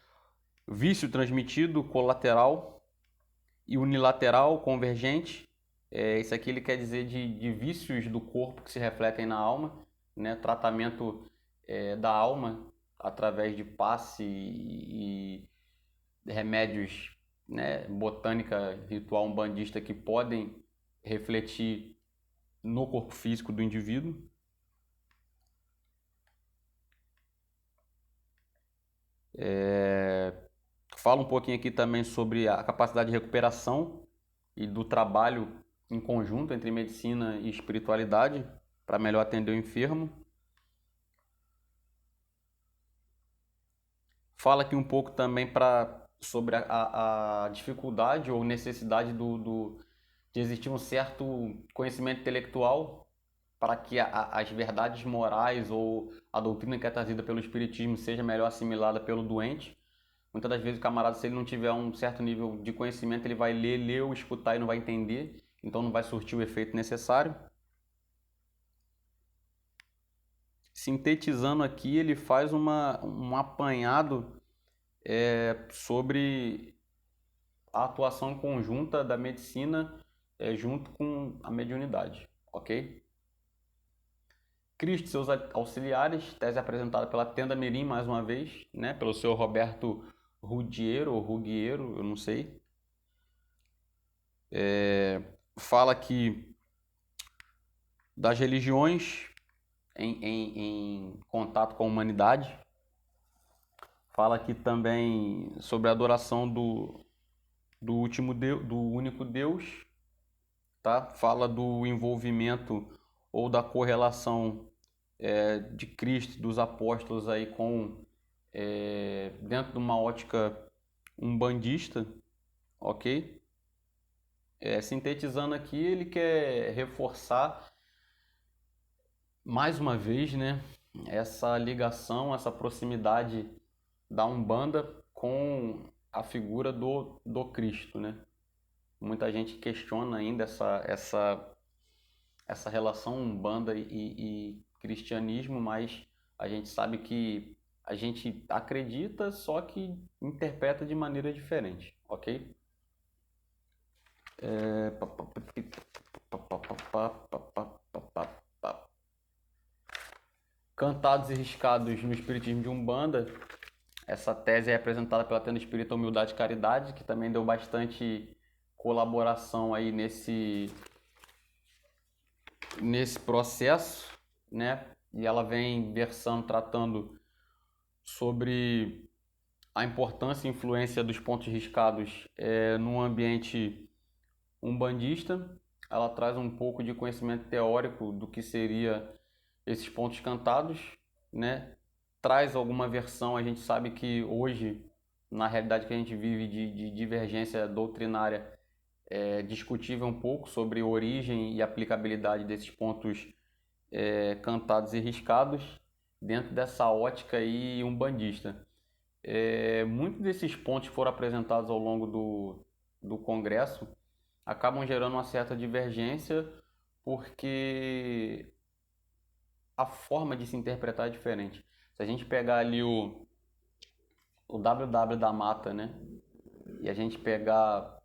Vício transmitido, colateral e unilateral, convergente. Isso aqui ele quer dizer de vícios do corpo que se refletem na alma, né? Tratamento da alma através de passe e remédios, né? Botânica ritual umbandista que podem refletir no corpo físico do indivíduo. Fala um pouquinho aqui também sobre a capacidade de recuperação e do trabalho em conjunto entre medicina e espiritualidade para melhor atender o enfermo. Fala aqui um pouco também sobre a dificuldade ou necessidade de existir um certo conhecimento intelectual para que as verdades morais ou a doutrina que é trazida pelo Espiritismo seja melhor assimilada pelo doente. Muitas das vezes o camarada, se ele não tiver um certo nível de conhecimento, ele vai ler ou escutar e não vai entender, então não vai surtir o efeito necessário. Sintetizando aqui, ele faz um apanhado sobre a atuação conjunta da medicina junto com a mediunidade, ok? Cristo e seus auxiliares, tese apresentada pela Tenda Mirim, mais uma vez, né, pelo senhor Roberto Ruggiero, ou Ruggiero, eu não sei. Fala aqui das religiões em contato com a humanidade. Fala aqui também sobre a adoração do único Deus, tá? Fala do envolvimento ou da correlação de Cristo, dos apóstolos aí com dentro de uma ótica umbandista, ok? Sintetizando aqui, ele quer reforçar mais uma vez, né, essa ligação, essa proximidade da Umbanda com a figura do Cristo, né? Muita gente questiona ainda essa relação Umbanda e cristianismo, mas a gente sabe que a gente acredita, só que interpreta de maneira diferente, ok? Cantados e riscados no Espiritismo de Umbanda. Essa tese é apresentada pela Tenda Espírita Humildade e Caridade, que também deu bastante colaboração aí nesse processo, né? E ela vem versando, tratando sobre a importância e influência dos pontos riscados num ambiente umbandista. Ela traz um pouco de conhecimento teórico do que seria esses pontos cantados, né? Traz alguma versão, a gente sabe que hoje, na realidade que a gente vive de divergência doutrinária, é discutível um pouco sobre a origem e aplicabilidade desses pontos cantados e riscados dentro dessa ótica aí umbandista. Muitos desses pontos que foram apresentados ao longo do Congresso acabam gerando uma certa divergência porque a forma de se interpretar é diferente. Se a gente pegar ali o WW da Mata, né? E a gente pegar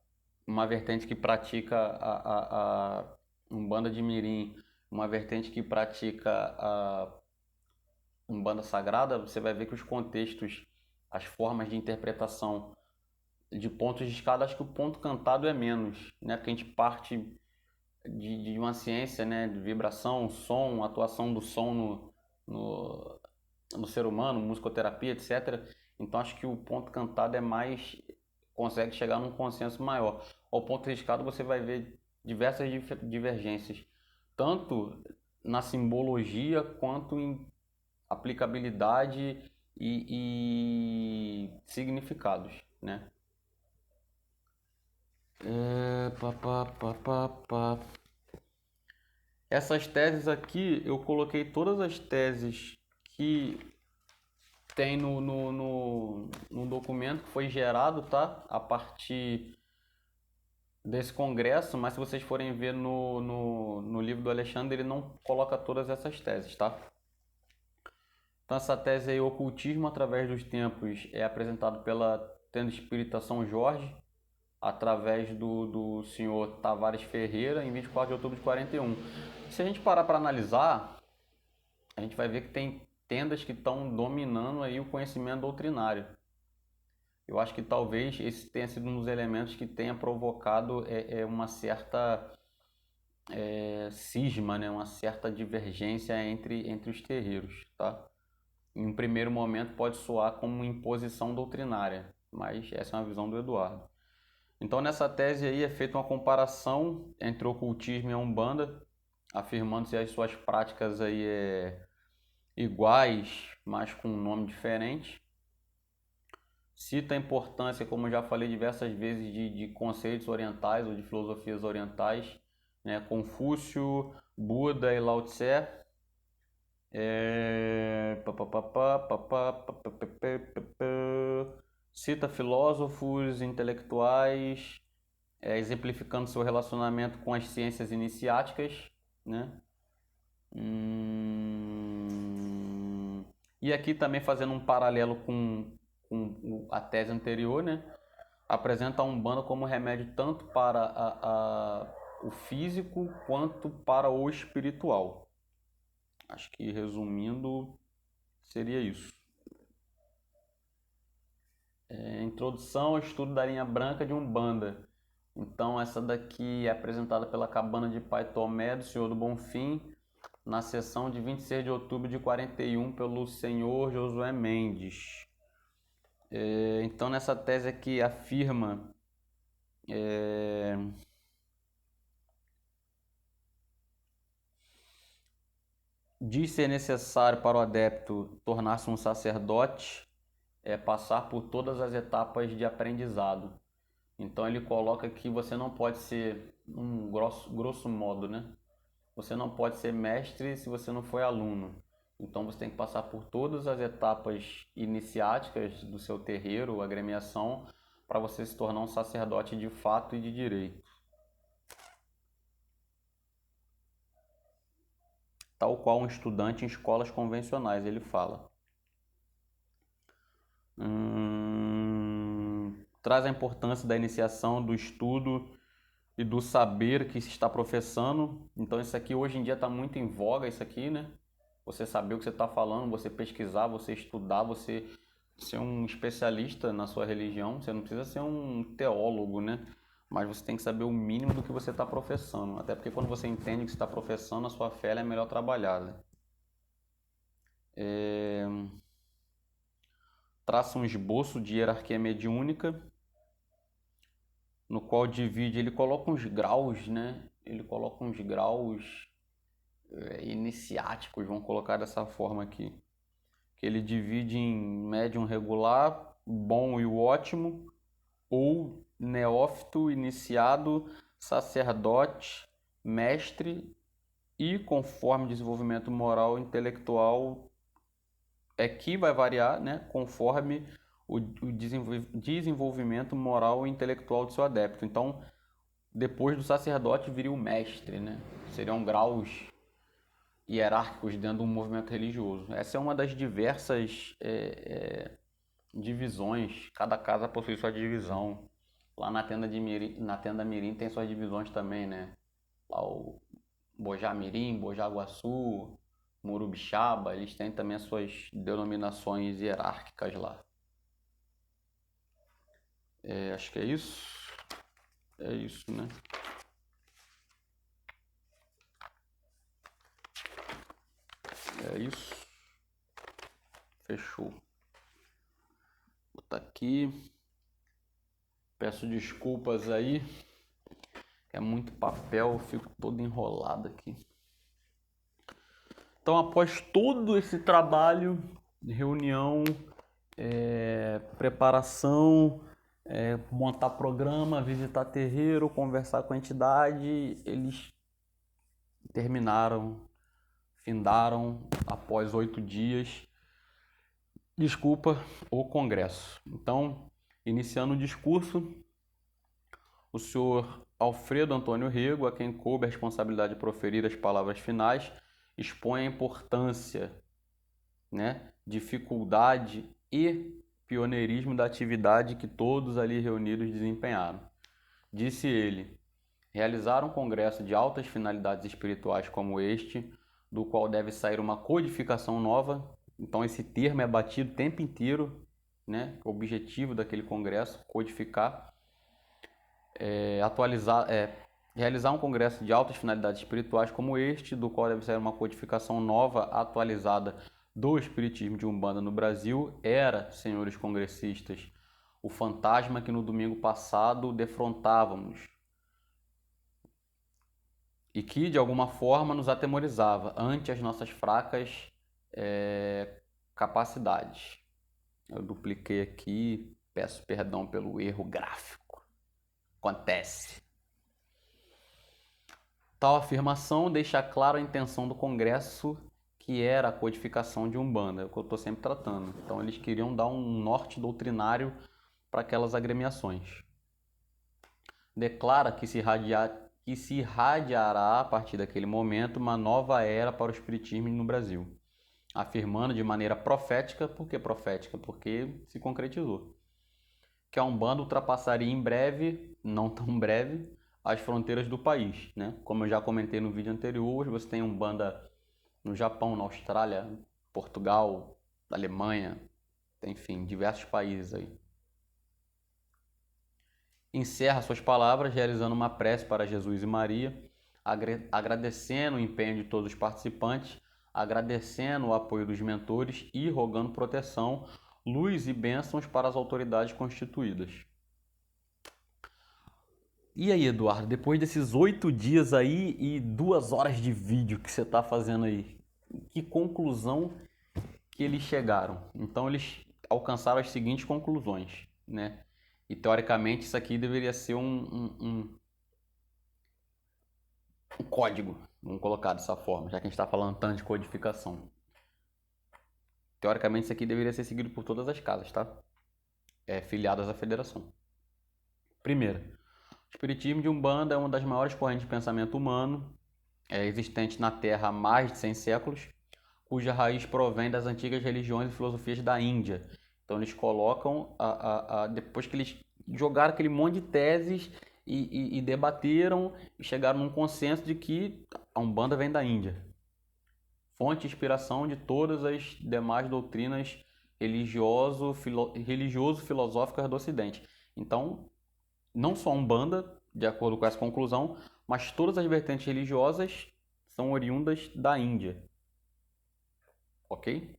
uma vertente que pratica a Umbanda de Mirim, uma vertente que pratica a Umbanda Sagrada, você vai ver que os contextos, as formas de interpretação de pontos de escada, acho que o ponto cantado é menos, né? Porque a gente parte de uma ciência, né? De vibração, som, atuação do som no ser humano, musicoterapia, etc. Então acho que o ponto cantado é mais, consegue chegar num consenso maior. Ao ponto riscado você vai ver diversas divergências, tanto na simbologia quanto em aplicabilidade e significados, né? Essas teses aqui, eu coloquei todas as teses que tem no documento que foi gerado, tá? A partir desse congresso, mas se vocês forem ver no livro do Alexandre, ele não coloca todas essas teses, tá? Então essa tese aí, Ocultismo através dos tempos, é apresentado pela Tenda Espírita São Jorge, através do senhor Tavares Ferreira, em 24 de outubro de 41. Se a gente parar para analisar, a gente vai ver que tem tendas que estão dominando aí o conhecimento doutrinário. Eu acho que talvez esse tenha sido um dos elementos que tenha provocado uma certa cisma, né? Uma certa divergência entre os terreiros, tá? Em um primeiro momento pode soar como uma imposição doutrinária, mas essa é uma visão do Eduardo. Então, nessa tese aí é feita uma comparação entre o ocultismo e a Umbanda, afirmando-se as suas práticas aí iguais, mas com um nome diferente. Cita a importância, como já falei diversas vezes, de conceitos orientais ou de filosofias orientais, né? Confúcio, Buda e Lao Tse. Cita filósofos, intelectuais, exemplificando seu relacionamento com as ciências iniciáticas, né? E aqui também fazendo um paralelo com a tese anterior, né? Apresenta a Umbanda como remédio tanto para o físico quanto para o espiritual. Acho que resumindo, seria isso. Introdução ao estudo da linha branca de Umbanda. Então, essa daqui é apresentada pela Cabana de Pai Tomé, do Senhor do Bonfim, na sessão de 26 de outubro de 41, pelo senhor Josué Mendes. Então, nessa tese aqui afirma diz ser necessário para o adepto tornar-se um sacerdote, passar por todas as etapas de aprendizado. Então ele coloca que você não pode ser, grosso modo, né? Você não pode ser mestre se você não foi aluno. Então você tem que passar por todas as etapas iniciáticas do seu terreiro, agremiação, para você se tornar um sacerdote de fato e de direito. Tal qual um estudante em escolas convencionais, ele fala. Traz a importância da iniciação, do estudo e do saber que se está professando. Então isso aqui hoje em dia está muito em voga, isso aqui, né? Você saber o que você está falando, você pesquisar, você estudar, você ser um especialista na sua religião. Você não precisa ser um teólogo, né? Mas você tem que saber o mínimo do que você está professando. Até porque quando você entende o que você está professando, a sua fé é melhor trabalhada. Traça um esboço de hierarquia mediúnica, no qual divide, ele coloca uns graus, né? Ele coloca uns graus iniciáticos, vamos colocar dessa forma aqui. Que ele divide em médium regular, bom e o ótimo, ou neófito, iniciado, sacerdote, mestre e conforme desenvolvimento moral e intelectual que vai variar, né, conforme o desenvolvimento moral e intelectual do seu adepto. Então, depois do sacerdote viria o mestre, né? Seriam graus hierárquicos dentro do movimento religioso. Essa é uma das diversas divisões. Cada casa possui sua divisão. Lá na tenda Mirim tem suas divisões também, né? Lá o Bojá Mirim, Bojá Guaçu, Murubixaba, eles têm também as suas denominações hierárquicas lá. Acho que é isso. É isso, né? É isso. Fechou. Vou botar aqui. Peço desculpas aí. É muito papel, eu fico todo enrolado aqui. Então, após todo esse trabalho de reunião, preparação, montar programa, visitar terreiro, conversar com a entidade, eles terminaram, findaram após 8 dias, o congresso. Então, iniciando o discurso, o senhor Alfredo Antônio Rego, a quem coube a responsabilidade de proferir as palavras finais, expõe a importância, né, dificuldade e pioneirismo da atividade que todos ali reunidos desempenharam. Disse ele: realizar um congresso de altas finalidades espirituais como este, do qual deve sair uma codificação nova. Então esse termo é batido o tempo inteiro, né? O objetivo daquele congresso, codificar, realizar um congresso de altas finalidades espirituais como este, do qual deve sair uma codificação nova, atualizada do espiritismo de Umbanda no Brasil, era, senhores congressistas, o fantasma que no domingo passado defrontávamos e que de alguma forma nos atemorizava ante as nossas fracas capacidades. Eu dupliquei aqui, peço perdão pelo erro gráfico. Acontece. Tal afirmação deixa clara a intenção do Congresso, que era a codificação de Umbanda, é o que eu estou sempre tratando. Então eles queriam dar um norte doutrinário para aquelas agremiações. Declara que se irradiará a partir daquele momento uma nova era para o espiritismo no Brasil, afirmando de maneira profética. Por que profética? Porque se concretizou. Que a Umbanda ultrapassaria em breve, não tão breve, as fronteiras do país, né? Como eu já comentei no vídeo anterior, hoje você tem Umbanda no Japão, na Austrália, Portugal, Alemanha, enfim, diversos países aí. Encerra suas palavras realizando uma prece para Jesus e Maria, agradecendo o empenho de todos os participantes, agradecendo o apoio dos mentores e rogando proteção, luz e bênçãos para as autoridades constituídas. E aí, Eduardo, depois desses 8 dias aí e 2 horas de vídeo que você está fazendo aí, que conclusão que eles chegaram? Então, eles alcançaram as seguintes conclusões, né? E, teoricamente, isso aqui deveria ser um código, vamos colocar dessa forma, já que a gente está falando tanto de codificação. Teoricamente, isso aqui deveria ser seguido por todas as casas, tá? Filiadas à federação. Primeiro, o espiritismo de Umbanda é uma das maiores correntes de pensamento humano, existente na Terra há mais de 100 séculos, cuja raiz provém das antigas religiões e filosofias da Índia. Então eles colocam, depois que eles jogaram aquele monte de teses e debateram e chegaram num consenso de que a Umbanda vem da Índia. Fonte e inspiração de todas as demais doutrinas religioso-filosóficas do Ocidente. Então, não só a Umbanda, de acordo com essa conclusão, mas todas as vertentes religiosas são oriundas da Índia. Ok?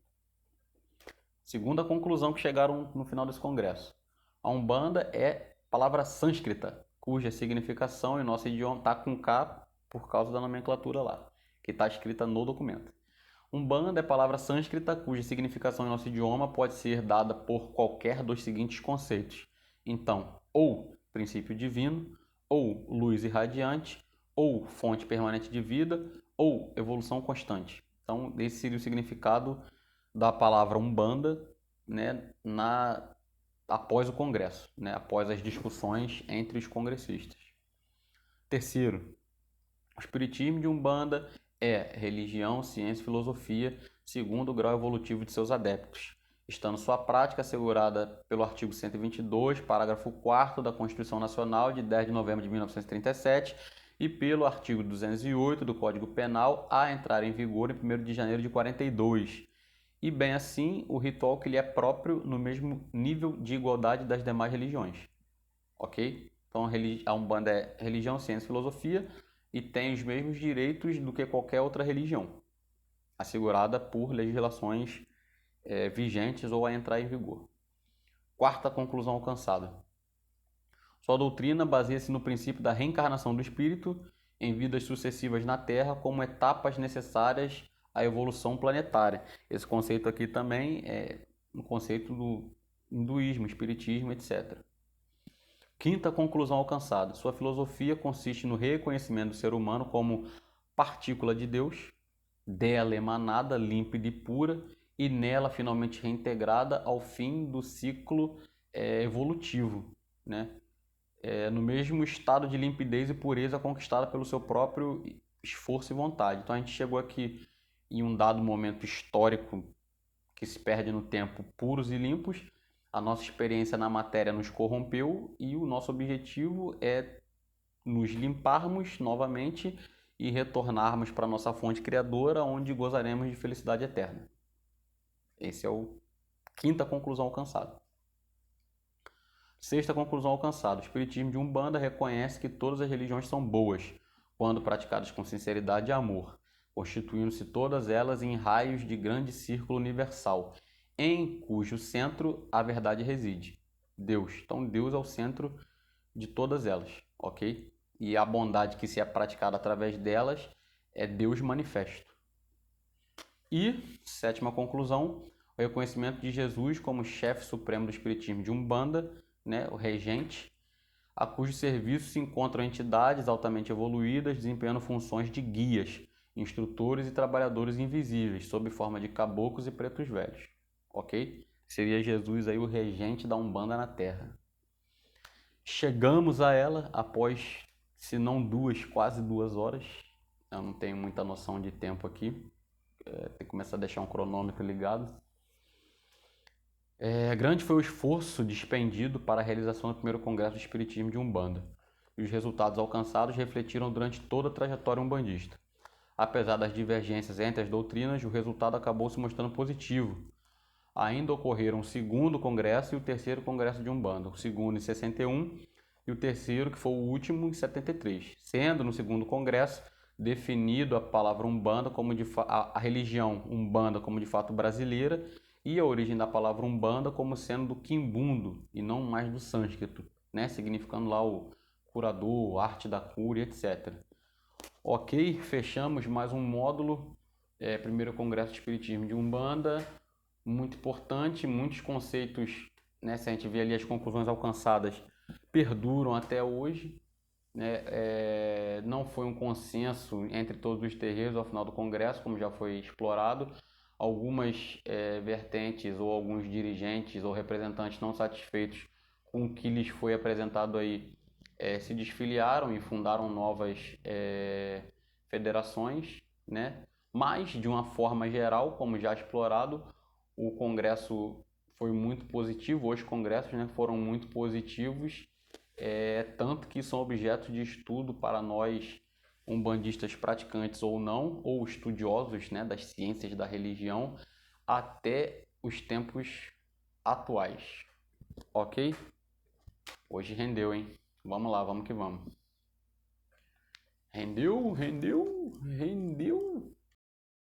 Segunda conclusão que chegaram no final desse congresso. A Umbanda é palavra sânscrita, cuja significação em nosso idioma está com K por causa da nomenclatura lá, que está escrita no documento. Umbanda é palavra sânscrita, cuja significação em nosso idioma pode ser dada por qualquer dos seguintes conceitos. Então, ou princípio divino, ou luz irradiante, ou fonte permanente de vida, ou evolução constante. Então, esse seria o significado da palavra Umbanda, né, após o Congresso, né, após as discussões entre os congressistas. Terceiro, o espiritismo de Umbanda é religião, ciência e filosofia segundo o grau evolutivo de seus adeptos, estando sua prática assegurada pelo artigo 122, parágrafo 4º da Constituição Nacional de 10 de novembro de 1937 e pelo artigo 208 do Código Penal a entrar em vigor em 1º de janeiro de 42. E bem assim, o ritual que lhe é próprio no mesmo nível de igualdade das demais religiões. Ok? Então a Umbanda é religião, ciência e filosofia e tem os mesmos direitos do que qualquer outra religião, assegurada por legislações vigentes ou a entrar em vigor. Quarta conclusão alcançada. Sua doutrina baseia-se no princípio da reencarnação do espírito em vidas sucessivas na Terra como etapas necessárias à evolução planetária. Esse conceito aqui também é um conceito do hinduísmo, espiritismo, etc. Quinta conclusão alcançada. Sua filosofia consiste no reconhecimento do ser humano como partícula de Deus, dela emanada, límpida e pura, e nela finalmente reintegrada ao fim do ciclo evolutivo, né? No mesmo estado de limpidez e pureza conquistada pelo seu próprio esforço e vontade. Então a gente chegou aqui em um dado momento histórico que se perde no tempo, puros e limpos. A nossa experiência na matéria nos corrompeu e o nosso objetivo é nos limparmos novamente e retornarmos para a nossa fonte criadora, onde gozaremos de felicidade eterna. Esse é o quinta conclusão alcançada. Sexta conclusão alcançada. O espiritismo de Umbanda reconhece que todas as religiões são boas, quando praticadas com sinceridade e amor, constituindo-se todas elas em raios de grande círculo universal, em cujo centro a verdade reside. Deus. Então Deus é o centro de todas elas, ok? E a bondade que se é praticada através delas é Deus manifesto. E, sétima conclusão, o reconhecimento de Jesus como chefe supremo do espiritismo de Umbanda, né, o regente, a cujo serviço se encontram entidades altamente evoluídas desempenhando funções de guias, instrutores e trabalhadores invisíveis, sob forma de caboclos e pretos velhos, ok? Seria Jesus aí o regente da Umbanda na Terra. Chegamos a ela após, se não quase 2 horas. Eu não tenho muita noção de tempo aqui. Tem que começar a deixar um cronômetro ligado. Grande foi o esforço despendido para a realização do primeiro Congresso do Espiritismo de Umbanda. E os resultados alcançados refletiram durante toda a trajetória umbandista. Apesar das divergências entre as doutrinas, o resultado acabou se mostrando positivo. Ainda ocorreram o segundo congresso e o terceiro congresso de Umbanda, o segundo em 61 e o terceiro, que foi o último, em 73, sendo no segundo congresso definido a palavra Umbanda como a religião Umbanda como de fato brasileira e a origem da palavra Umbanda como sendo do quimbundo e não mais do sânscrito, né? Significando lá o curador, arte da cura, etc. Ok, fechamos mais um módulo, primeiro congresso de Espiritismo de Umbanda, muito importante, muitos conceitos, né, se a gente vê ali as conclusões alcançadas, perduram até hoje, né? Não foi um consenso entre todos os terreiros ao final do congresso, como já foi explorado. Algumas vertentes ou alguns dirigentes ou representantes não satisfeitos com o que lhes foi apresentado aí se desfiliaram e fundaram novas federações, né? Mas, de uma forma geral, como já explorado, o congresso foi muito positivo, os congressos, né, foram muito positivos, tanto que são objetos de estudo para nós, umbandistas praticantes ou não, ou estudiosos, né, das ciências da religião, até os tempos atuais. Ok? Hoje rendeu, hein? Vamos lá, vamos que vamos. Rendeu, rendeu, rendeu.